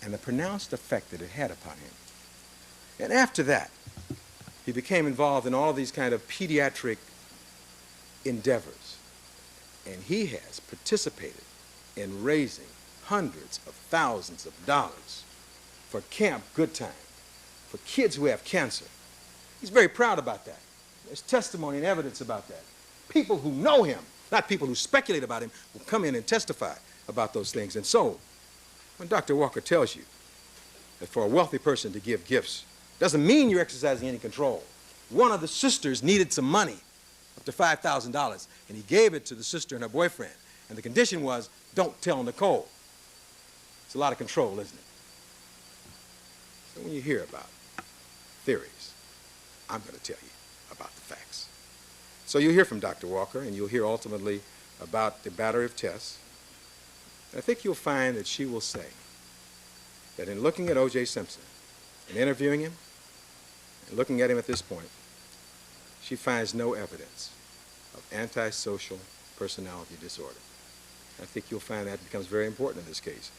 And the pronounced effect that it had upon him. And after that, he became involved in all of these kind of pediatric endeavors. And he has participated in raising hundreds of thousands of dollars for Camp Good Time, for kids who have cancer. He's very proud about that. There's testimony and evidence about that. People who know him, not people who speculate about him, will come in and testify about those things. And so, when Dr. Walker tells you that for a wealthy person to give gifts doesn't mean you're exercising any control, one of the sisters needed some money, up to $5,000, and he gave it to the sister and her boyfriend. And the condition was, don't tell Nicole. It's a lot of control, isn't it? So when you hear about theories, I'm going to tell you about the facts. So you'll hear from Dr. Walker, and you'll hear ultimately about the battery of tests. I think you'll find that she will say that in looking at O.J. Simpson and interviewing him and looking at him at this point, she finds no evidence of antisocial personality disorder. I think you'll find that becomes very important in this case.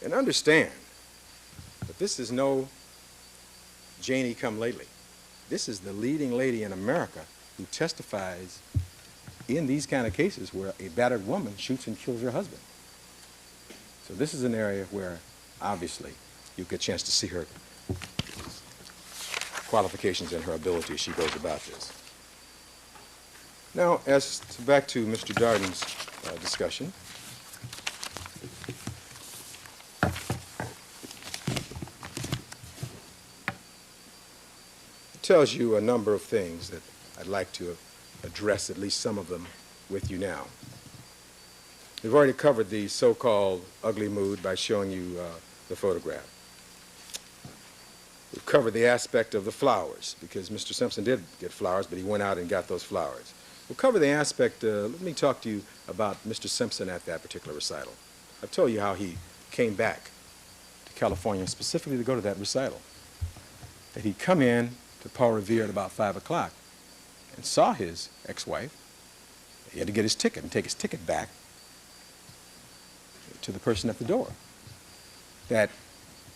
And understand that this is no Janie come lately. This is the leading lady in America who testifies in these kind of cases where a battered woman shoots and kills her husband. So this is an area where, obviously, you get a chance to see her qualifications and her ability as she goes about this. Now, back to Mr. Darden's discussion. It tells you a number of things that I'd like to address, at least some of them, with you now. We've already covered the so-called ugly mood by showing you the photograph. We've covered the aspect of the flowers, because Mr. Simpson did get flowers, but he went out and got those flowers. We'll cover the aspect, let me talk to you about Mr. Simpson at that particular recital. I've told you how he came back to California specifically to go to that recital. That he'd come in to Paul Revere at about 5 o'clock and saw his ex-wife. He had to get his ticket and take his ticket back to the person at the door. That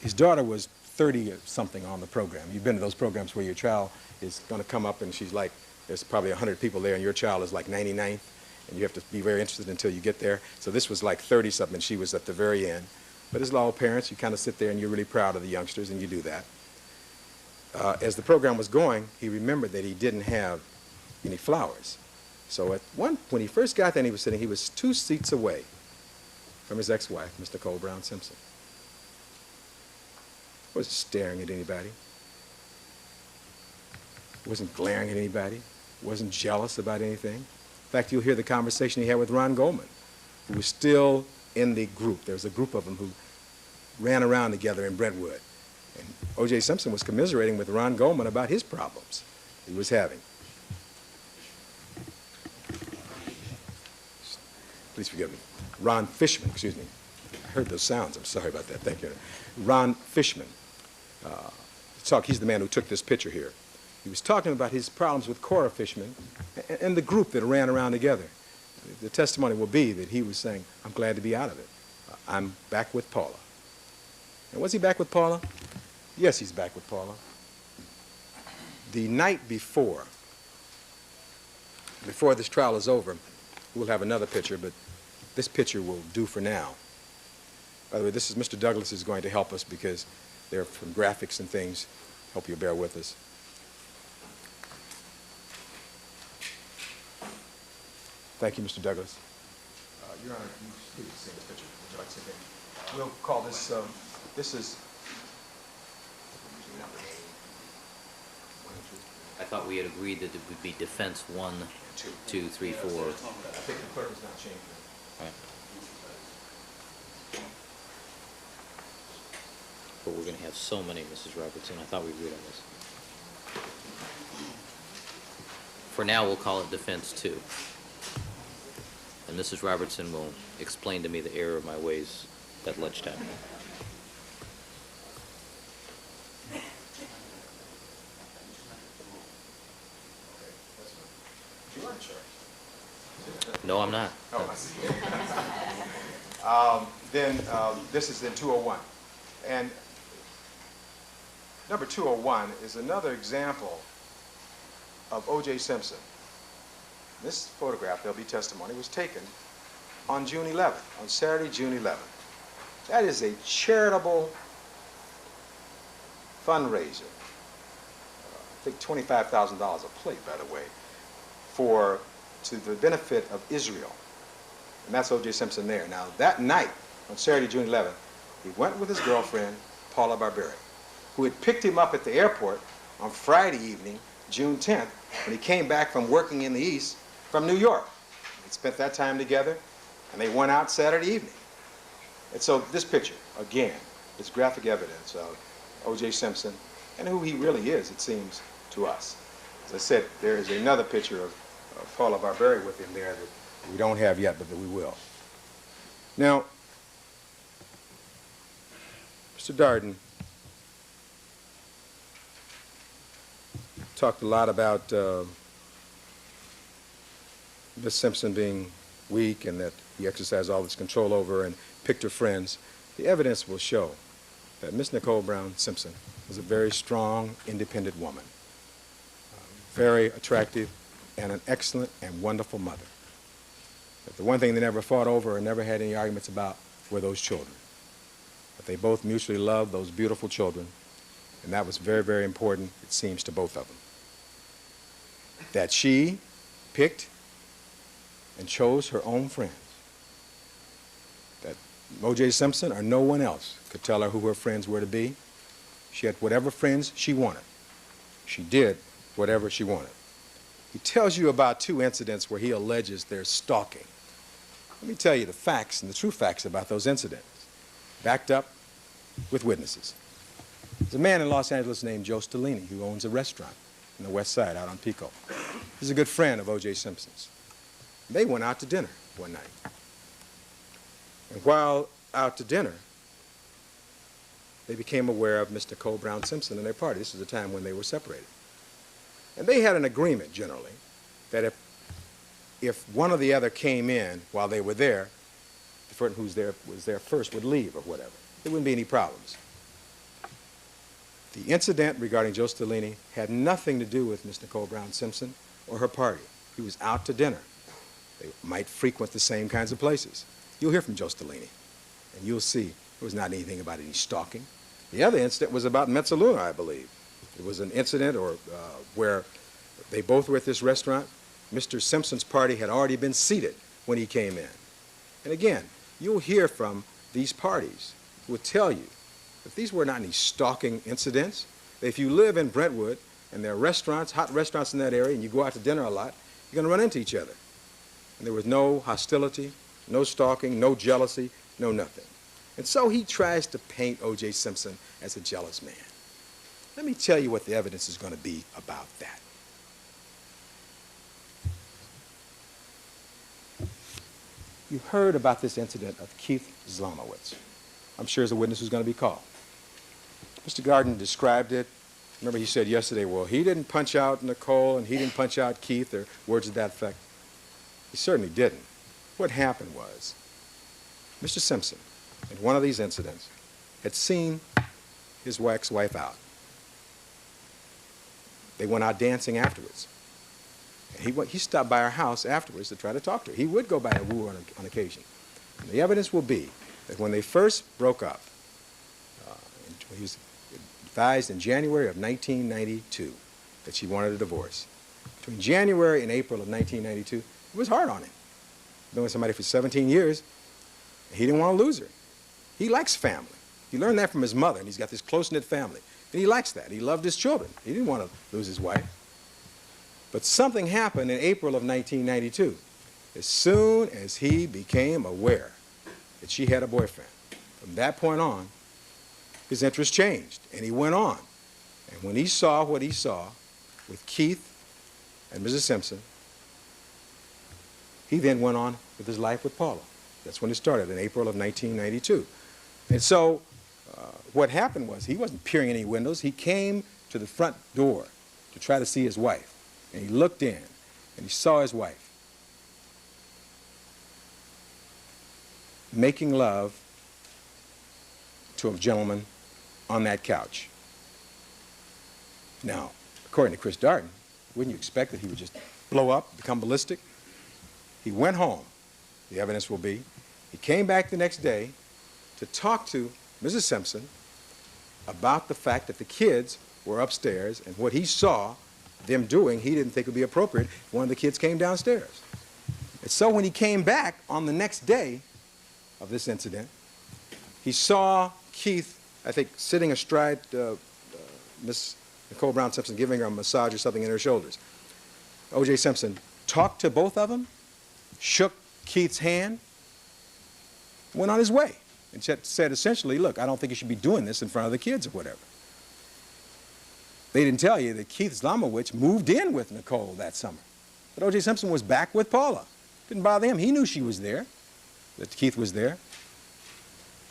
his daughter was 30-something on the program. You've been to those programs where your child is going to come up and she's like, there's probably 100 people there and your child is like 99th, and you have to be very interested until you get there. So this was like 30-something, and she was at the very end. But as all parents, you kind of sit there and you're really proud of the youngsters, and you do that. As the program was going, he remembered that he didn't have any flowers. So when he first got there and he was sitting, he was 2 seats away from his ex-wife, Miss Nicole Brown Simpson. Wasn't staring at anybody. Wasn't glaring at anybody. Wasn't jealous about anything. In fact, you'll hear the conversation he had with Ron Goldman, who was still in the group. There was a group of them who ran around together in Brentwood. And O.J. Simpson was commiserating with Ron Goldman about his problems he was having. Please forgive me. Ron Fishman, excuse me. I heard those sounds. I'm sorry about that. Thank you. Ron Fishman. He's the man who took this picture here. He was talking about his problems with Cora Fishman and the group that ran around together. The testimony will be that he was saying, I'm glad to be out of it. I'm back with Paula. And was he back with Paula? Yes, he's back with Paula. The night before this trial is over, we'll have another picture, but this picture will do for now. By the way, this is Mr. Douglas is going to help us because there are some graphics and things. Hope you'll bear with us. Thank you, Mr. Douglas. Your Honor, can you please see this picture? Would you like to see it? We'll call this, this is... I thought we had agreed that it would be defense 1, 2, 3, 4. I think the clerk has not changed it. Right. But we're going to have so many, Mrs. Robertson. I thought we agreed on this. For now, we'll call it defense 2. And Mrs. Robertson will explain to me the error of my ways at lunchtime. No, I'm not. Oh, I see. This is in 201. And number 201 is another example of O.J. Simpson. This photograph, there'll be testimony, was taken on June 11th, on Saturday, June 11th. That is a charitable fundraiser. I think $25,000 a plate, by the way, to the benefit of Israel. And that's O.J. Simpson there. Now, that night, on Saturday, June 11th, he went with his girlfriend, Paula Barberi, who had picked him up at the airport on Friday evening June 10th, when he came back from working in the East from New York. They spent that time together, and they went out Saturday evening. And so this picture, again, is graphic evidence of O.J. Simpson and who he really is, it seems, to us. As I said, there is another picture of Paula Barberi with him there that we don't have yet, but that we will. Now, Mr. Darden talked a lot about Miss Simpson being weak and that he exercised all this control over her and picked her friends. The evidence will show that Miss Nicole Brown Simpson was a very strong, independent woman, very attractive, and an excellent and wonderful mother. But the one thing they never fought over or never had any arguments about were those children. But they both mutually loved those beautiful children, and that was very, very important, it seems, to both of them. That she picked and chose her own friends. That O.J. Simpson or no one else could tell her who her friends were to be. She had whatever friends she wanted. She did whatever she wanted. He tells you about 2 incidents where he alleges there's stalking. Let me tell you the facts and the true facts about those incidents, backed up with witnesses. There's a man in Los Angeles named Joe Stellini who owns a restaurant in the West Side out on Pico. He's a good friend of O.J. Simpson's. They went out to dinner one night. And while out to dinner, they became aware of Miss Nicole Brown Simpson and their party. This is the time when they were separated. And they had an agreement, generally, that if one or the other came in while they were there, the person who was there first would leave or whatever. There wouldn't be any problems. The incident regarding Joe Stellini had nothing to do with Miss Nicole Brown Simpson or her party. He was out to dinner. They might frequent the same kinds of places. You'll hear from Joe Stellini, and you'll see there was not anything about any stalking. The other incident was about Mezzaluna, I believe. It was an incident where they both were at this restaurant. Mr. Simpson's party had already been seated when he came in. And again, you'll hear from these parties who will tell you that these were not any stalking incidents. That if you live in Brentwood and there are restaurants, hot restaurants in that area, and you go out to dinner a lot, you're going to run into each other. And there was no hostility, no stalking, no jealousy, no nothing. And so he tries to paint O.J. Simpson as a jealous man. Let me tell you what the evidence is going to be about that. You heard about this incident of Keith Zlomowitz. I'm sure as a witness who's going to be called. Mr. Garden described it. Remember he said yesterday, well, he didn't punch out Nicole and he didn't punch out Keith, or words to that effect. He certainly didn't. What happened was Mr. Simpson, in one of these incidents, had seen his ex-wife out. They went out dancing afterwards. And he stopped by her house afterwards to try to talk to her. He would go by and woo her on occasion. And the evidence will be that when they first broke up, he was advised in January of 1992 that she wanted a divorce. Between January and April of 1992, it was hard on him. Knowing somebody for 17 years, he didn't want to lose her. He likes family. He learned that from his mother, and he's got this close-knit family. And he likes that. He loved his children. He didn't want to lose his wife. But something happened in April of 1992. As soon as he became aware that she had a boyfriend, from that point on, his interest changed, and he went on. And when he saw what he saw with Keith and Mrs. Simpson, he then went on with his life with Paula. That's when it started, in April of 1992. And so what happened was he wasn't peering in any windows. He came to the front door to try to see his wife. And he looked in, and he saw his wife making love to a gentleman on that couch. Now, according to Chris Darden, wouldn't you expect that he would just blow up, become ballistic? He went home, the evidence will be. He came back the next day to talk to Mrs. Simpson about the fact that the kids were upstairs, and what he saw them doing, he didn't think would be appropriate. One of the kids came downstairs. And so when he came back on the next day of this incident, he saw Keith, I think, sitting astride Miss Nicole Brown Simpson giving her a massage or something in her shoulders. O.J. Simpson talked to both of them, shook Keith's hand, went on his way, and said essentially, look, I don't think you should be doing this in front of the kids or whatever. They didn't tell you that Keith Zlomowicz moved in with Nicole that summer. But O.J. Simpson was back with Paula. Didn't bother him. He knew she was there, that Keith was there.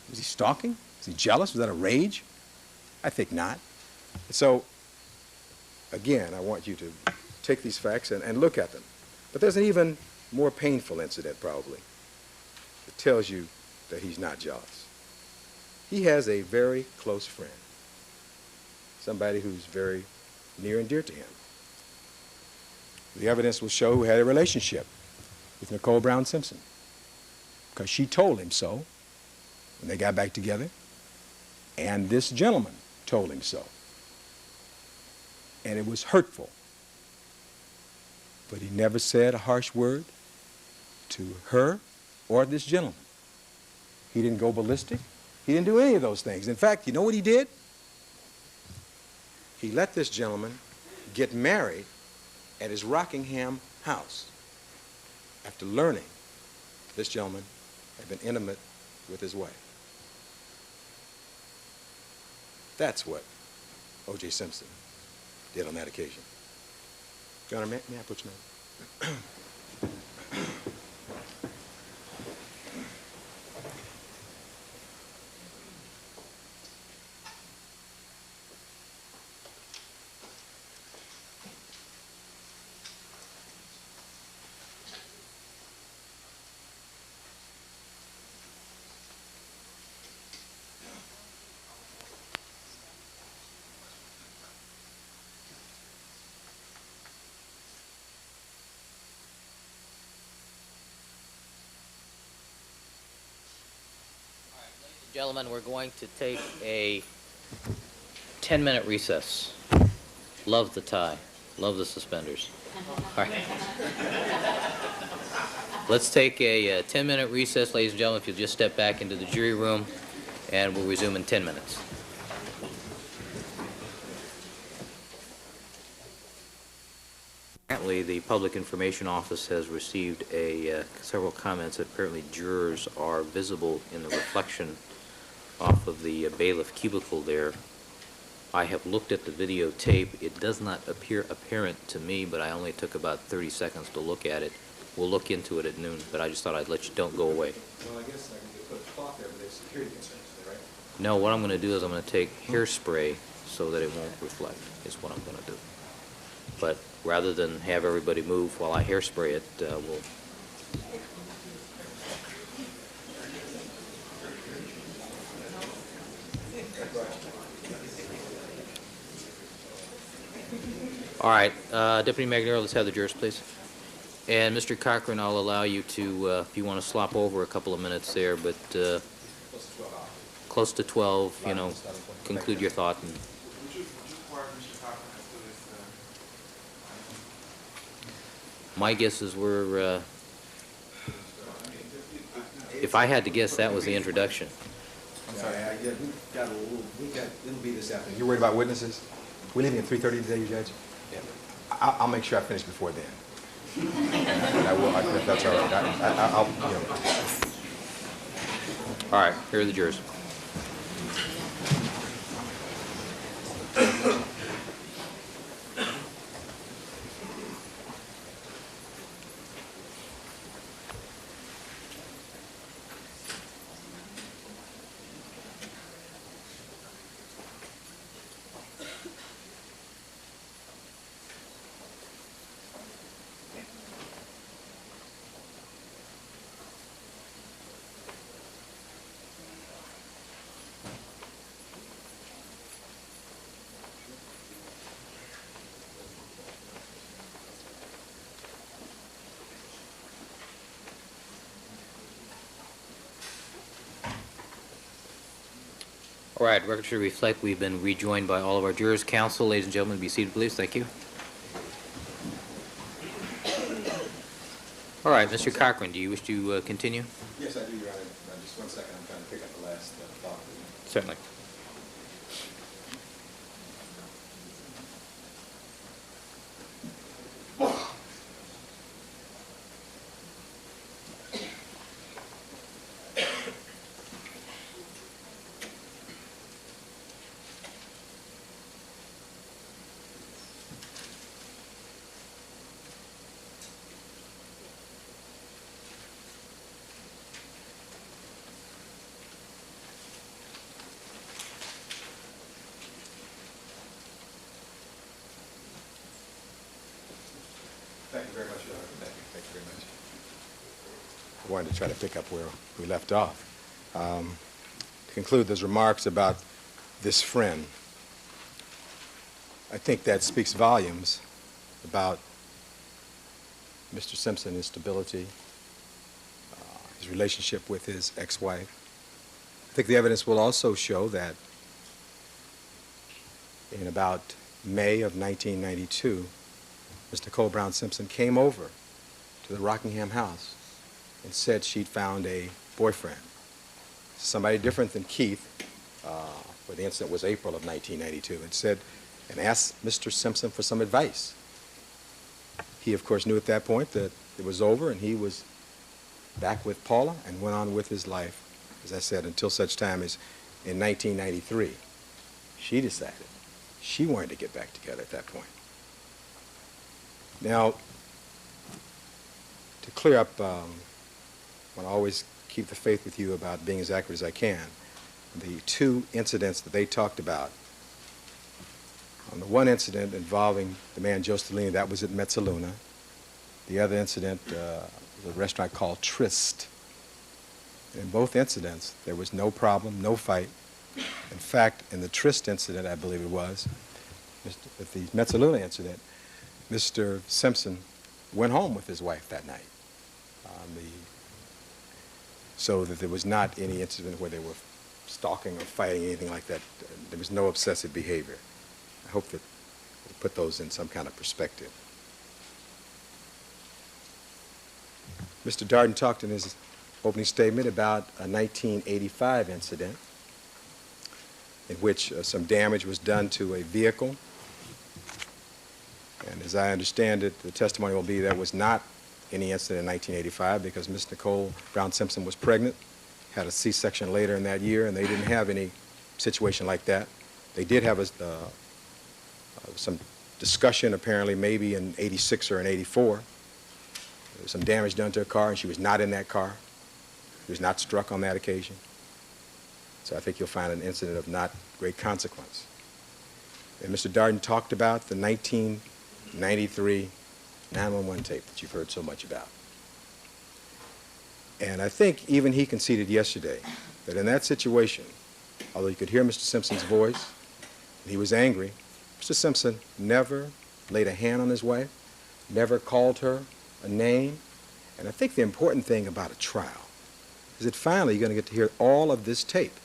Was he stalking? Was he jealous? Was that a rage? I think not. So, again, I want you to take these facts and look at them. But there's an even more painful incident, probably, that tells you that he's not jealous. He has a very close friend, somebody who's very near and dear to him. The evidence will show who had a relationship with Nicole Brown Simpson, because she told him so when they got back together, and this gentleman told him so. And it was hurtful, but he never said a harsh word to her or this gentleman. He didn't go ballistic. He didn't do any of those things. In fact, you know what he did? He let this gentleman get married at his Rockingham house after learning this gentleman had been intimate with his wife. That's what O.J. Simpson did on that occasion. Your Honor, may I put your name? Gentlemen, we're going to take a 10-minute recess. Love the tie. Love the suspenders. All right. Let's take a 10-minute recess, ladies and gentlemen, if you'll just step back into the jury room, and we'll resume in 10 minutes. Apparently, the Public Information Office has received several comments that apparently jurors are visible in the reflection off of the bailiff cubicle there. I have looked at the videotape. It does not appear apparent to me, but I only took about 30 seconds to look at it. We'll look into it at noon, but I just thought I'd let you, don't go away. Well, I guess I can put a cloth there, but there's security concerns, right? No, what I'm going to do is I'm going to take hairspray so that it won't reflect, is what I'm going to do. But rather than have everybody move while I hairspray it, we'll... All right, Deputy Magnero, let's have the jurors, please. And Mr. Cochran, I'll allow you to, if you want to slop over a couple of minutes there, but close to 12, you know, conclude your thought. And my guess is we're, if I had to guess, that was the introduction. I'm sorry, yeah, it'll be this afternoon. You worried about witnesses? We're leaving at 3:30 today, you judge? Yeah. I'll make sure I finish before then. I will, if that's all right. I'll, you know. All right, here are the jurors. All right, record should reflect we've been rejoined by all of our jurors. Counsel, ladies and gentlemen, be seated, please. Thank you. All right, Mr. Cochran, do you wish to continue? Yes, I do, Your Honor. Just 1 second, I'm trying to pick up the last thought. Certainly. wanted to try to pick up where we left off. To conclude those remarks about this friend, I think that speaks volumes about Mr. Simpson, his stability, his relationship with his ex-wife. I think the evidence will also show that in about May of 1992, Ms. Nicole Brown Simpson came over to the Rockingham house and said she'd found a boyfriend, somebody different than Keith, where the incident was April of 1992, and asked Mr. Simpson for some advice. He, of course, knew at that point that it was over and he was back with Paula and went on with his life, as I said, until such time as in 1993. She decided she wanted to get back together at that point. Now, to clear up, I want to always keep the faith with you about being as accurate as I can. The two incidents that they talked about, on the one incident involving the man Joe Stellini, that was at Mezzaluna. The other incident was a restaurant called Trist. In both incidents, there was no problem, no fight. In fact, in the Trist incident, I believe it was, at the Mezzaluna incident, Mr. Simpson went home with his wife that night. So that there was not any incident where they were stalking or fighting, anything like that. There was no obsessive behavior. I hope that we'll put those in some kind of perspective. Mr. Darden talked in his opening statement about a 1985 incident in which some damage was done to a vehicle. And as I understand it, the testimony will be there was not any incident in 1985 because Miss Nicole Brown Simpson was pregnant, had a C-section later in that year, and they didn't have any situation like that. They did have some discussion apparently maybe in 86 or in 84. There was some damage done to her car, and she was not in that car. She was not struck on that occasion. So I think you'll find an incident of not great consequence. And Mr. Darden talked about the 1993 911 tape that you've heard so much about. And I think even he conceded yesterday that in that situation, although you could hear Mr. Simpson's voice, and he was angry, Mr. Simpson never laid a hand on his wife, never called her a name. And I think the important thing about a trial is that finally you're going to get to hear all of this tape.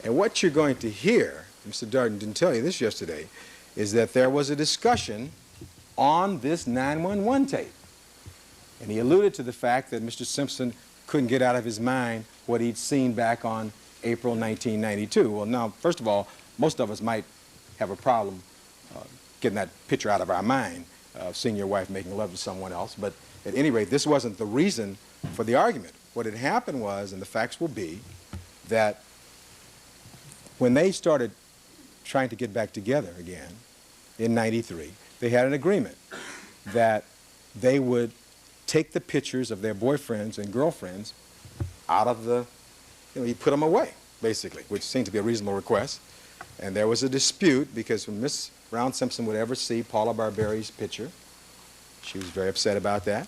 And what you're going to hear, Mr. Darden didn't tell you this yesterday, is that there was a discussion on this 911 tape. And he alluded to the fact that Mr. Simpson couldn't get out of his mind what he'd seen back on April 1992. Well, now, first of all, most of us might have a problem getting that picture out of our mind of seeing your wife making love to someone else. But at any rate, this wasn't the reason for the argument. What had happened was, and the facts will be, that when they started trying to get back together again in 93, they had an agreement that they would take the pictures of their boyfriends and girlfriends out of the, you put them away, basically, which seemed to be a reasonable request. And there was a dispute because when Miss Brown Simpson would ever see Paula Barberi's picture, she was very upset about that.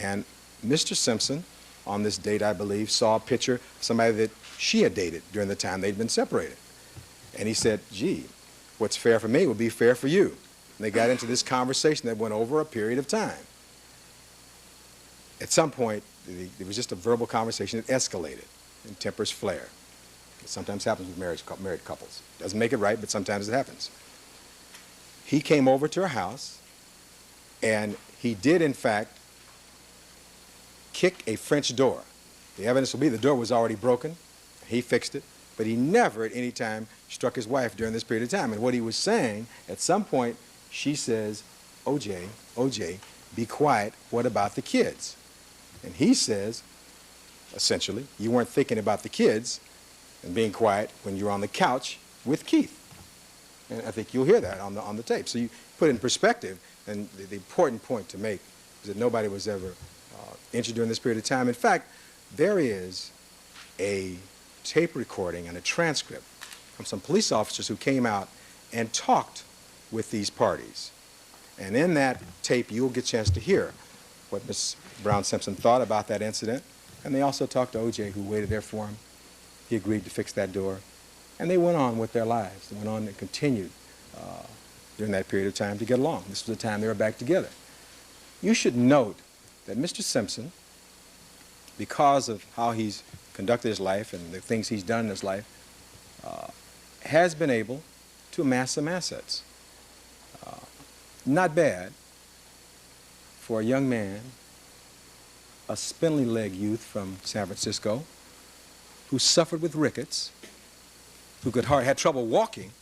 And Mr. Simpson, on this date, I believe, saw a picture of somebody that she had dated during the time they'd been separated. And he said, gee, what's fair for me will be fair for you. And they got into this conversation that went over a period of time. At some point, it was just a verbal conversation that escalated, and tempers flare. It sometimes happens with married couples. Doesn't make it right, but sometimes it happens. He came over to her house, and he did, in fact, kick a French door. The evidence will be the door was already broken. He fixed it, but he never at any time struck his wife during this period of time. And what he was saying, at some point, she says, OJ, be quiet, what about the kids? And he says, essentially, you weren't thinking about the kids and being quiet when you were on the couch with Keith. And I think you'll hear that on the tape. So you put it in perspective, and the important point to make is that nobody was ever injured during this period of time. In fact, there is a tape recording and a transcript from some police officers who came out and talked with these parties. And in that tape, you'll get a chance to hear what Ms. Brown Simpson thought about that incident, and they also talked to O.J., who waited there for him. He agreed to fix that door, and they went on with their lives. They went on and continued during that period of time to get along. This was the time they were back together. You should note that Mr. Simpson, because of how he's conducted his life and the things he's done in his life, has been able to amass some assets. Not bad for a young man, a spindly-legged youth from San Francisco, who suffered with rickets, who had trouble walking,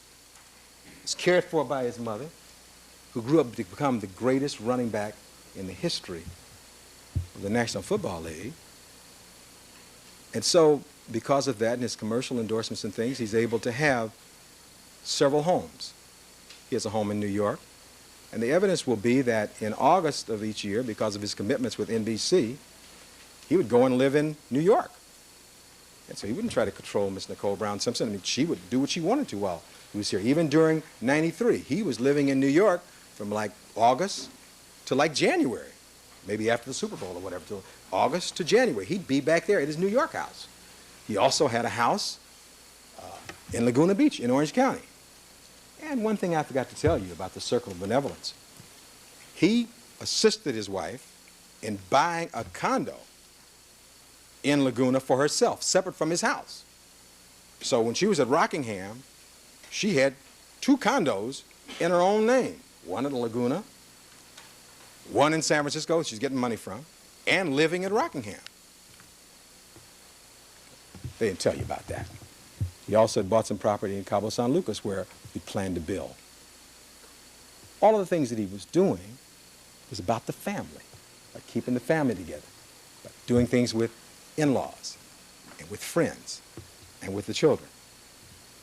was cared for by his mother, who grew up to become the greatest running back in the history of the National Football League. And so, because of that and his commercial endorsements and things, he's able to have several homes. He has a home in New York, and the evidence will be that in August of each year, because of his commitments with NBC, he would go and live in New York. And so he wouldn't try to control Miss Nicole Brown Simpson. I mean, she would do what she wanted to while he was here. Even during '93, he was living in New York from like August to like January, maybe after the Super Bowl or whatever, till August to January. He'd be back there at his New York house. He also had a house in Laguna Beach in Orange County. And one thing I forgot to tell you about the circle of benevolence. He assisted his wife in buying a condo in Laguna for herself, separate from his house. So when she was at Rockingham, she had 2 condos in her own name. One in Laguna, one in San Francisco she's getting money from, and living at Rockingham. They didn't tell you about that. He also had bought some property in Cabo San Lucas where he planned to build. All of the things that he was doing was about the family, about keeping the family together, about doing things with in-laws and with friends and with the children.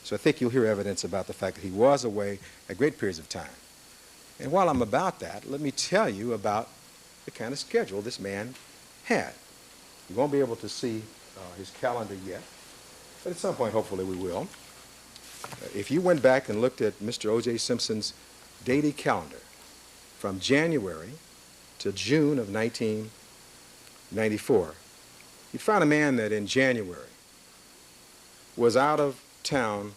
So I think you'll hear evidence about the fact that he was away at great periods of time. And while I'm about that, let me tell you about the kind of schedule this man had. You won't be able to see his calendar yet, but at some point, hopefully, we will. If you went back and looked at Mr. O.J. Simpson's daily calendar from January to June of 1994, you'd find a man that in January was out of town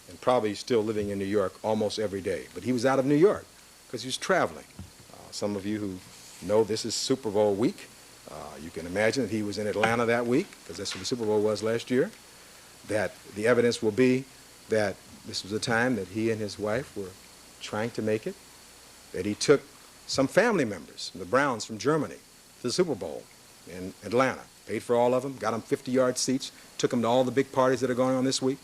and probably still living in New York almost every day. But he was out of New York because he was traveling. Some of you who know this is Super Bowl week. You can imagine that he was in Atlanta that week, because that's what the Super Bowl was last year. That the evidence will be that this was a time that he and his wife were trying to make it, that he took some family members, the Browns from Germany, to the Super Bowl in Atlanta, paid for all of them, got them 50-yard seats, took them to all the big parties that are going on this week.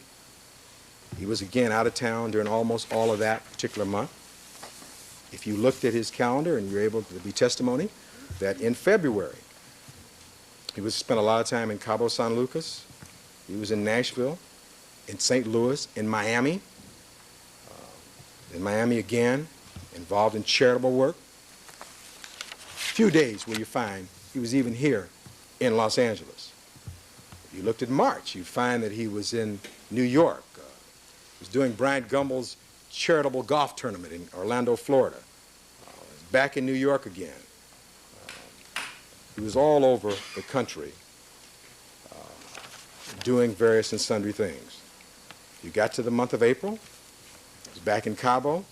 He was again out of town during almost all of that particular month. If you looked at his calendar and you're able to be testimony that in February, he was spent a lot of time in Cabo San Lucas. He was in Nashville, in St. Louis, in Miami again, involved in charitable work. Few days where you find he was even here in Los Angeles. If you looked at March, you find that he was in New York. He was doing Bryant Gumbel's charitable golf tournament in Orlando, Florida. Back in New York again. He was all over the country doing various and sundry things. You got to the month of April, he was back in Cabo.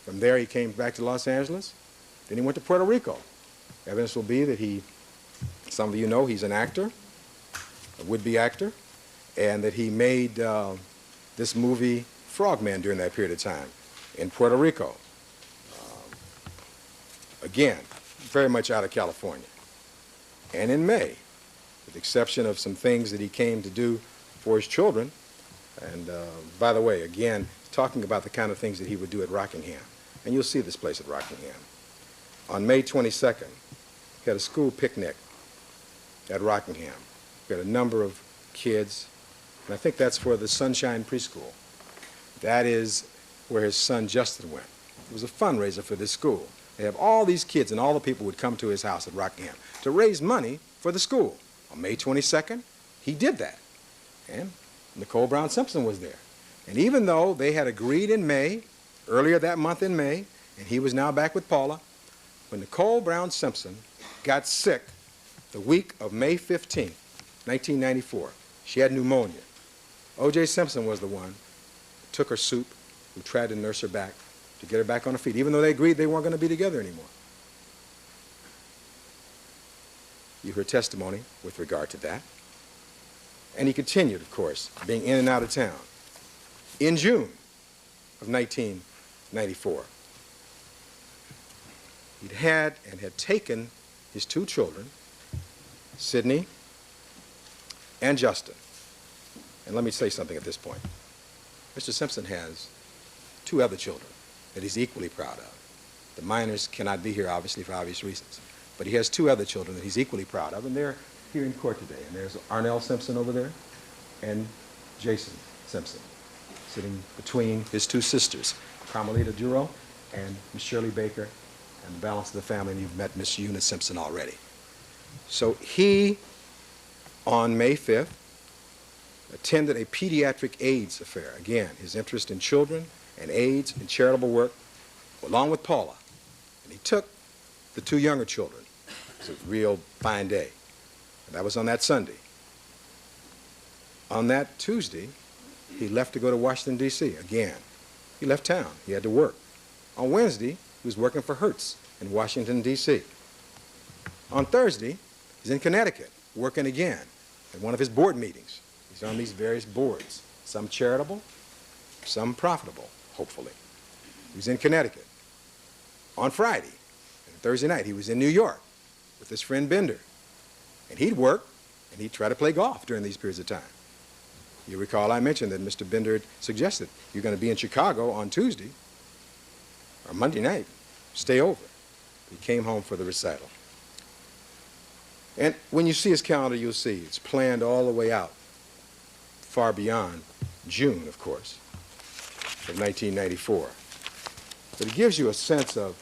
From there he came back to Los Angeles. Then he went to Puerto Rico. Evidence will be that some of you know he's an actor, a would-be actor, and that he made this movie Frogman during that period of time in Puerto Rico. Again, very much out of California. And in May, with the exception of some things that he came to do for his children, and by the way, again, talking about the kind of things that he would do at Rockingham. And you'll see this place at Rockingham. On May 22nd, he had a school picnic at Rockingham. We had a number of kids, and I think that's for the Sunshine Preschool. That is where his son Justin went. It was a fundraiser for this school. They have all these kids, and all the people would come to his house at Rockingham to raise money for the school. On May 22nd, he did that. And Nicole Brown Simpson was there. And even though they had agreed in May, earlier that month in May, and he was now back with Paula, when Nicole Brown Simpson got sick the week of May 15th, 1994. She had pneumonia. O.J. Simpson was the one who took her soup, who tried to nurse her back, to get her back on her feet, even though they agreed they weren't going to be together anymore. You heard testimony with regard to that. And he continued, of course, being in and out of town. In June of 1994, he'd had and had taken his two children, Sidney and Justin. And let me say something at this point. Mr. Simpson has two other children that he's equally proud of. The minors cannot be here, obviously, for obvious reasons. But he has two other children that he's equally proud of, and they're here in court today. And there's Arnell Simpson over there and Jason Simpson, sitting between his two sisters, Carmelita Duro and Miss Shirley Baker, and the balance of the family. And you've met Miss Eunice Simpson already. So he, on May 5th, attended a pediatric AIDS affair. Again, his interest in children and AIDS and charitable work, along with Paula. And he took the two younger children. It was a real fine day. And that was on that Sunday. On that Tuesday, he left to go to Washington, D.C. again. He left town. He had to work. On Wednesday, he was working for Hertz in Washington, D.C. On Thursday, he's in Connecticut, working again at one of his board meetings. He's on these various boards, some charitable, some profitable, hopefully. He was in Connecticut. On Friday and Thursday night, he was in New York with his friend Bender. And he'd work, and he'd try to play golf during these periods of time. You recall I mentioned that Mr. Bender suggested, you're going to be in Chicago on Tuesday or Monday night. Stay over. He came home for the recital. And when you see his calendar, you'll see it's planned all the way out, far beyond June, of course, of 1994. But it gives you a sense of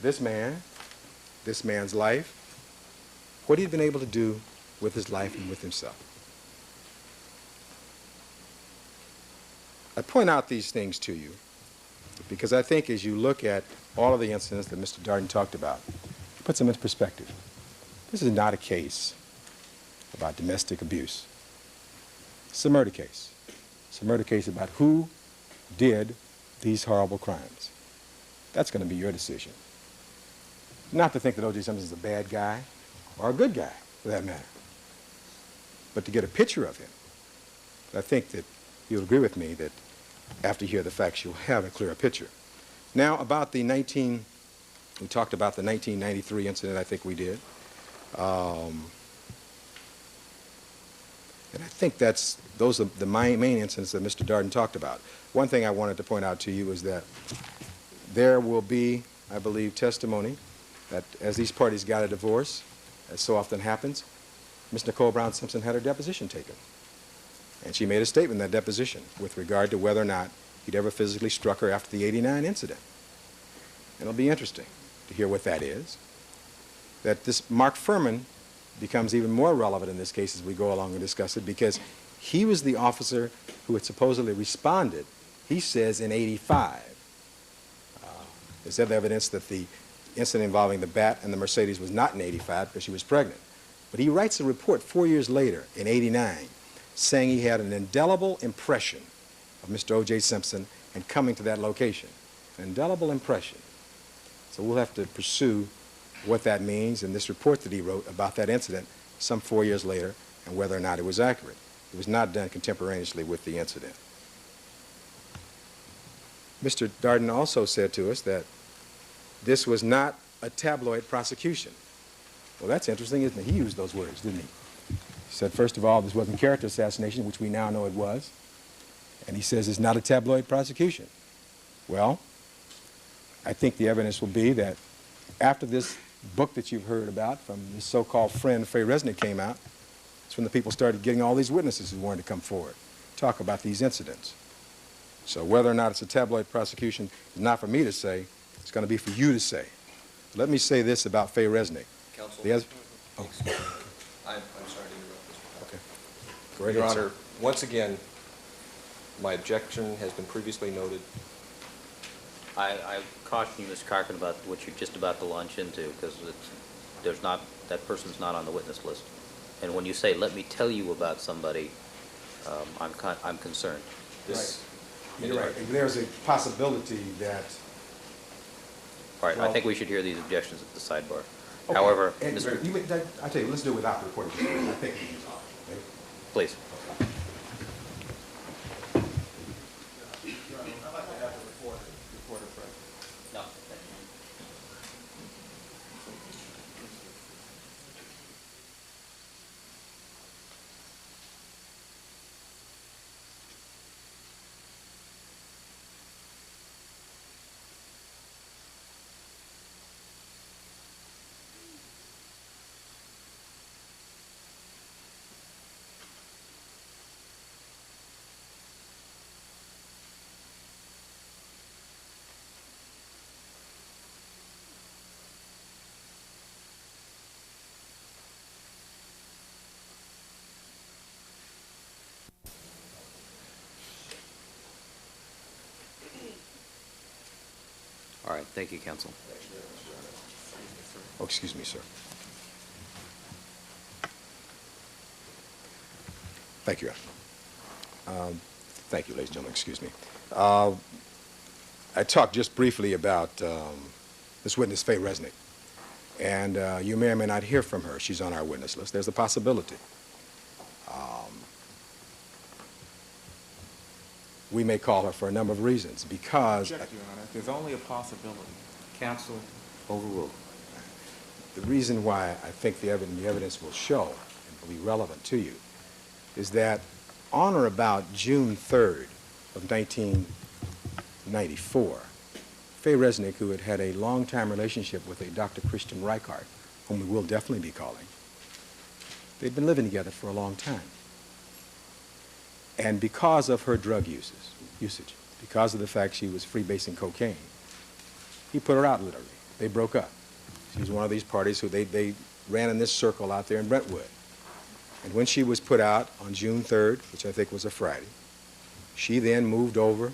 this man, this man's life, what he'd been able to do with his life and with himself. I point out these things to you because I think as you look at all of the incidents that Mr. Darden talked about, it puts them into perspective. This is not a case about domestic abuse. It's a murder case. It's a murder case about who did these horrible crimes. That's going to be your decision. Not to think that O.J. Simpson is a bad guy or a good guy, for that matter, but to get a picture of him. I think that you'll agree with me that after you hear the facts, you'll have a clearer picture. Now, about we talked about the 1993 incident, I think we did. And I think those are the main incidents that Mr. Darden talked about. One thing I wanted to point out to you is that there will be, I believe, testimony that as these parties got a divorce, as so often happens, Ms. Nicole Brown Simpson had her deposition taken. And she made a statement in that deposition with regard to whether or not he'd ever physically struck her after the '89 incident. And it'll be interesting to hear what that is. That this Mark Furman becomes even more relevant in this case as we go along and discuss it, because he was the officer who had supposedly responded, he says, in '85. There's other evidence that the incident involving the bat and the Mercedes was not in '85 because she was pregnant. But he writes a report 4 years later, in '89, saying he had an indelible impression of Mr. O.J. Simpson and coming to that location. An indelible impression. So we'll have to pursue what that means in this report that he wrote about that incident some 4 years later and whether or not it was accurate. It was not done contemporaneously with the incident. Mr. Darden also said to us that this was not a tabloid prosecution. Well, that's interesting, isn't it? He used those words, didn't he? He said, first of all, this wasn't character assassination, which we now know it was. And he says it's not a tabloid prosecution. Well, I think the evidence will be that after this book that you've heard about from this so-called friend, Faye Resnick, came out, it's when the people started getting all these witnesses who wanted to come forward, talk about these incidents. So whether or not it's a tabloid prosecution is not for me to say. It's going to be for you to say. Let me say this about Faye Resnick. Counsel. Oh. I'm sorry to interrupt this. Okay. Go ahead, Your sir. Honor, once again, my objection has been previously noted. I caution you, Mr. Carkin, about what you're just about to launch into, because that person's not on the witness list. And when you say, let me tell you about somebody, I'm concerned. This, You're right. There's a possibility that. All right, I Well- think we should hear these objections at the sidebar. Okay. However, And Mr. I tell you, let's do it without the recording. I think we can use all. Okay? Please. I'd like to have the reporter present. No. All right, thank you, counsel. Oh, excuse me, sir. Thank you. Thank you, ladies and gentlemen. Excuse me. I talked just briefly about this witness, Faye Resnick, and you may or may not hear from her. She's on our witness list. There's a possibility. We may call her for a number of reasons because Object, Your Honor. There's only a possibility. Counsel, overruled. the reason why I think the evidence will show and will be relevant to you is that on or about June 3rd of 1994, Faye Resnick, who had had a long-time relationship with a Dr. Christian Reichart, whom we will definitely be calling, they'd been living together for a long time. And because of her drug usage, because of the fact she was freebasing cocaine, he put her out literally. They broke up. She was one of these parties who they ran in this circle out there in Brentwood. And when she was put out on June 3rd, which I think was a Friday, she then moved over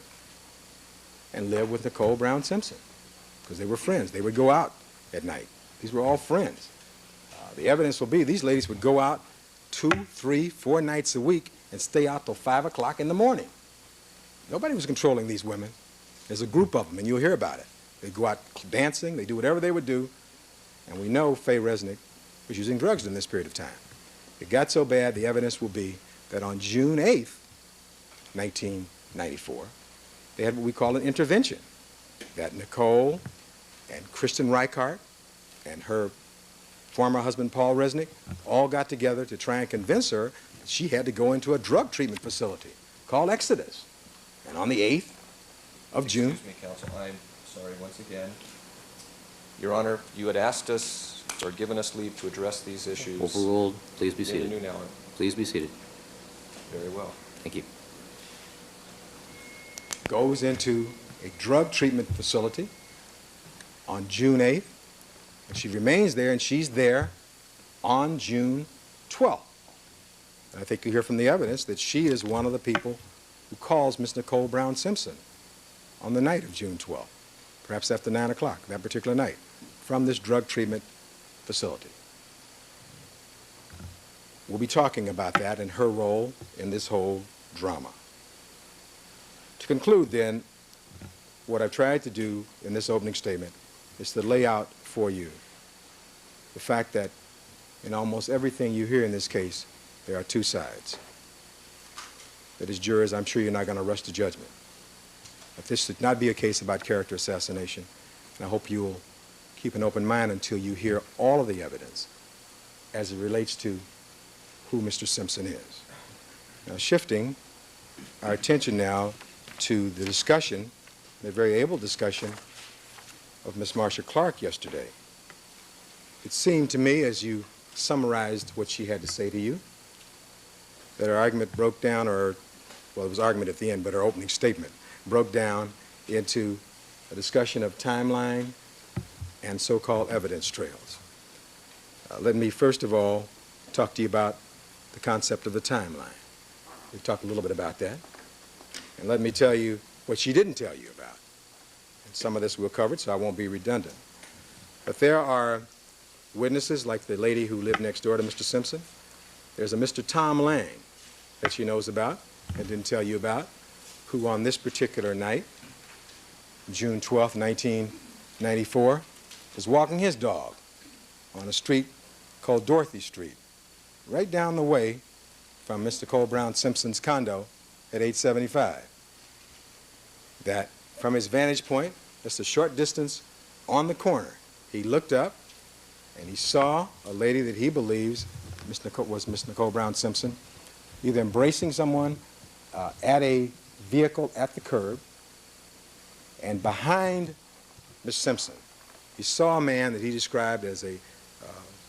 and lived with Nicole Brown Simpson because they were friends. They would go out at night. These were all friends. The evidence will be these ladies would go out 2, 3, 4 nights a week and stay out till 5 o'clock in the morning. Nobody was controlling these women. There's a group of them, and you'll hear about it. They go out dancing. They do whatever they would do. And we know Faye Resnick was using drugs during this period of time. It got so bad, the evidence will be that on June 8th, 1994, they had what we call an intervention, that Nicole and Kristen Reichart and her former husband, Paul Resnick, all got together to try and convince her that she had to go into a drug treatment facility called Exodus. And on the 8th of June... Excuse me, counsel, I'm sorry once again. Your Honor, you had asked us or given us leave to address these issues. Overruled. Please be In the seated. noon hour. Please be seated. Very well. Thank you. goes into a drug treatment facility on June 8th, and she remains there, and she's there on June 12th. And I think you hear from the evidence that she is one of the people who calls Miss Nicole Brown Simpson on the night of June 12th, perhaps after 9 o'clock, that particular night, from this drug treatment facility. We'll be talking about that and her role in this whole drama. To conclude, then, what I've tried to do in this opening statement is to lay out for you the fact that in almost everything you hear in this case, there are two sides. That as jurors, I'm sure you're not going to rush to judgment. But this should not be a case about character assassination, and I hope you will keep an open mind until you hear all of the evidence as it relates to who Mr. Simpson is. Now, shifting our attention now to the discussion, the very able discussion of Ms. Marsha Clark yesterday. It seemed to me, as you summarized what she had to say to you, that her argument broke down, or, well, it was argument at the end, but her opening statement broke down into a discussion of timeline and so-called evidence trails. Let me first of all talk to you about the concept of the timeline. We've talked a little bit about that. And let me tell you what she didn't tell you about. And some of this we'll cover, so I won't be redundant. But there are witnesses like the lady who lived next door to Mr. Simpson. There's a Mr. Tom Lang that she knows about and didn't tell you about, who on this particular night, June 12, 1994, was walking his dog on a street called Dorothy Street, right down the way from Mr. Cole Brown Simpson's condo at 875. That from his vantage point, just a short distance on the corner, he looked up and he saw a lady that he believes was Miss Nicole Brown Simpson, either embracing someone at a vehicle at the curb, and behind Miss Simpson, he saw a man that he described as a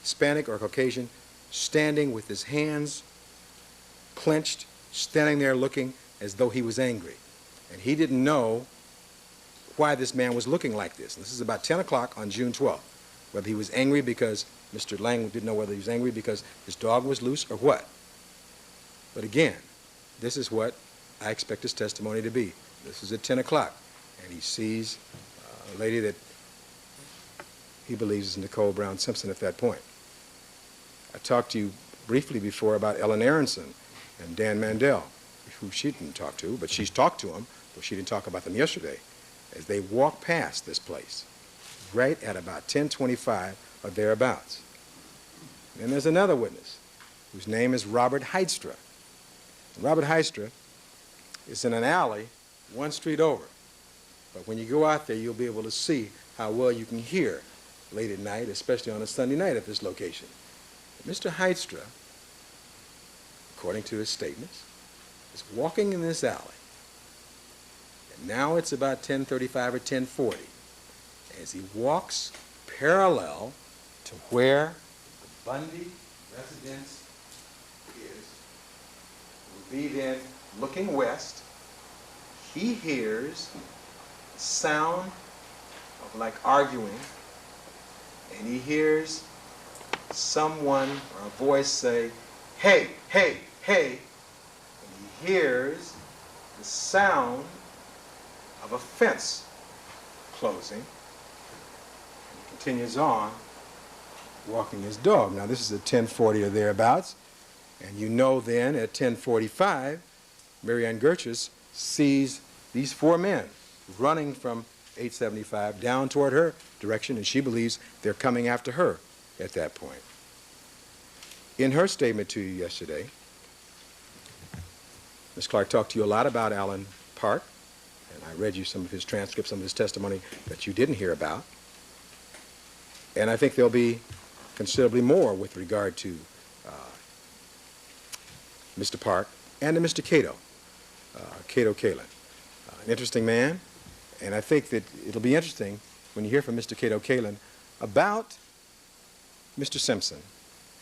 Hispanic or Caucasian standing with his hands clenched, standing there looking as though he was angry. And he didn't know why this man was looking like this. And this is about 10 o'clock on June 12th. Whether he was angry because Mr. Lang didn't know whether he was angry because his dog was loose or what. But again, this is what I expect his testimony to be. This is at 10 o'clock, and he sees a lady that he believes is Nicole Brown Simpson at that point. I talked to you briefly before about Ellen Aronson and Dan Mandel, who she didn't talk to, but she's talked to him, but she didn't talk about them yesterday, as they walk past this place, right at about 10:25 or thereabouts. And there's another witness, whose name is Robert Heidstra. Robert Heidstra is in an alley one street over. But when you go out there, you'll be able to see how well you can hear late at night, especially on a Sunday night at this location. Mr. Heidstra, according to his statements, is walking in this alley. And now it's about 10:35 or 10:40. As he walks parallel to where the Bundy residence is, will be then looking west, he hears the sound of like arguing, and he hears someone or a voice say, "Hey, hey, hey," and he hears the sound of a fence closing, and he continues on walking his dog. Now this is at 10:40 or thereabouts, and you know then at 10:45, Marianne Gertrude sees these four men running from 875 down toward her direction, and she believes they're coming after her at that point. In her statement to you yesterday, Ms. Clark talked to you a lot about Allen Park, and I read you some of his transcripts, some of his testimony that you didn't hear about. And I think there'll be considerably more with regard to Mr. Park and to Mr. Cato, Cato Kalin. An interesting man, and I think that it'll be interesting when you hear from Mr. Cato Kalin about Mr. Simpson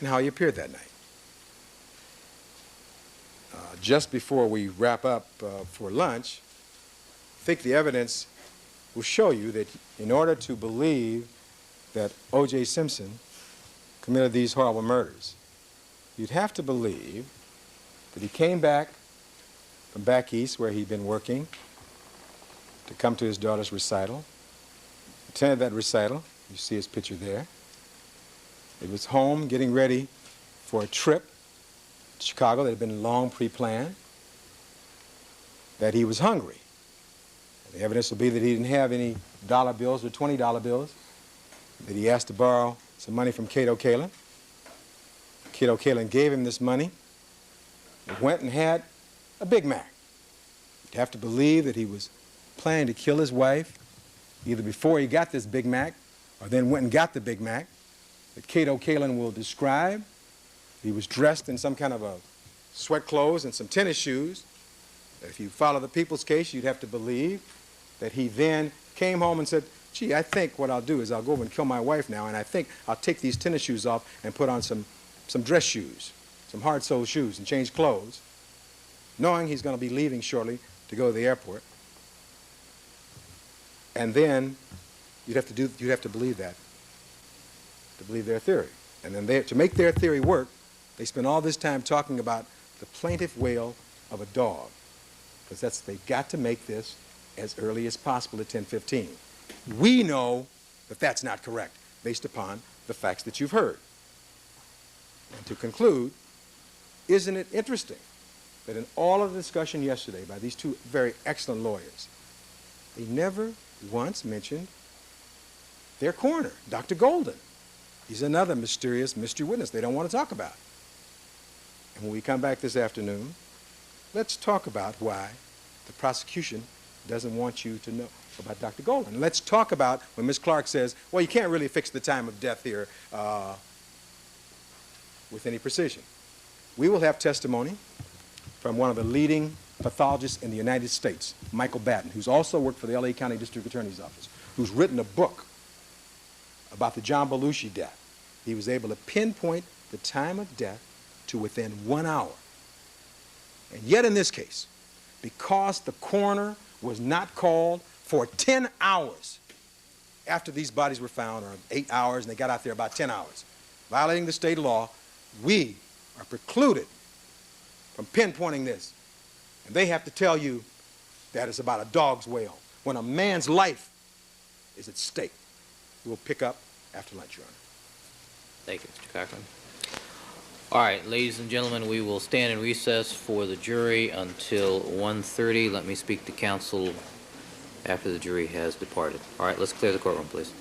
and how he appeared that night. Just before we wrap up for lunch, I think the evidence will show you that in order to believe that O.J. Simpson committed these horrible murders, you'd have to believe that he came back from back east where he'd been working to come to his daughter's recital, attended that recital. You see his picture there. He was home getting ready for a trip to Chicago that had been long pre-planned, that he was hungry. And the evidence will be that he didn't have any dollar bills or $20 bills, that he asked to borrow some money from Cato Kalin. Cato Kalin gave him this money. He went and had a Big Mac. You'd have to believe that he was planning to kill his wife either before he got this Big Mac or then went and got the Big Mac, that Cato Kalin will describe. He was dressed in some kind of a sweat clothes and some tennis shoes. If you follow the people's case, you'd have to believe that he then came home and said, "Gee, I think what I'll do is I'll go over and kill my wife now, and I think I'll take these tennis shoes off and put on some dress shoes, some hard-soled shoes, and change clothes," knowing he's going to be leaving shortly to go to the airport. And then you'd have to believe that, to believe their theory. And then to make their theory work, they spend all this time talking about the plaintive wail of a dog, because they've got to make this as early as possible at 10:15. We know that that's not correct based upon the facts that you've heard. And to conclude, isn't it interesting that in all of the discussion yesterday by these two very excellent lawyers, they never once mentioned their coroner, Dr. Golden. He's another mysterious mystery witness they don't want to talk about. And when we come back this afternoon, let's talk about why the prosecution doesn't want you to know about Dr. Golden. Let's talk about when Ms. Clark says, well, you can't really fix the time of death here with any precision. We will have testimony from one of the leading pathologists in the United States, Michael Batten, who's also worked for the LA County District Attorney's Office, who's written a book about the John Belushi death. He was able to pinpoint the time of death to within 1 hour. And yet in this case, because the coroner was not called for 10 hours after these bodies were found, or 8 hours, and they got out there about 10 hours, violating the state law, we are precluded from pinpointing this. And they have to tell you that it's about a dog's wail when a man's life is at stake. We'll pick up after lunch, Your Honor. Thank you, Mr. Cochran. All right, ladies and gentlemen, we will stand in recess for the jury until 1:30. Let me speak to counsel after the jury has departed. All right, let's clear the courtroom, please.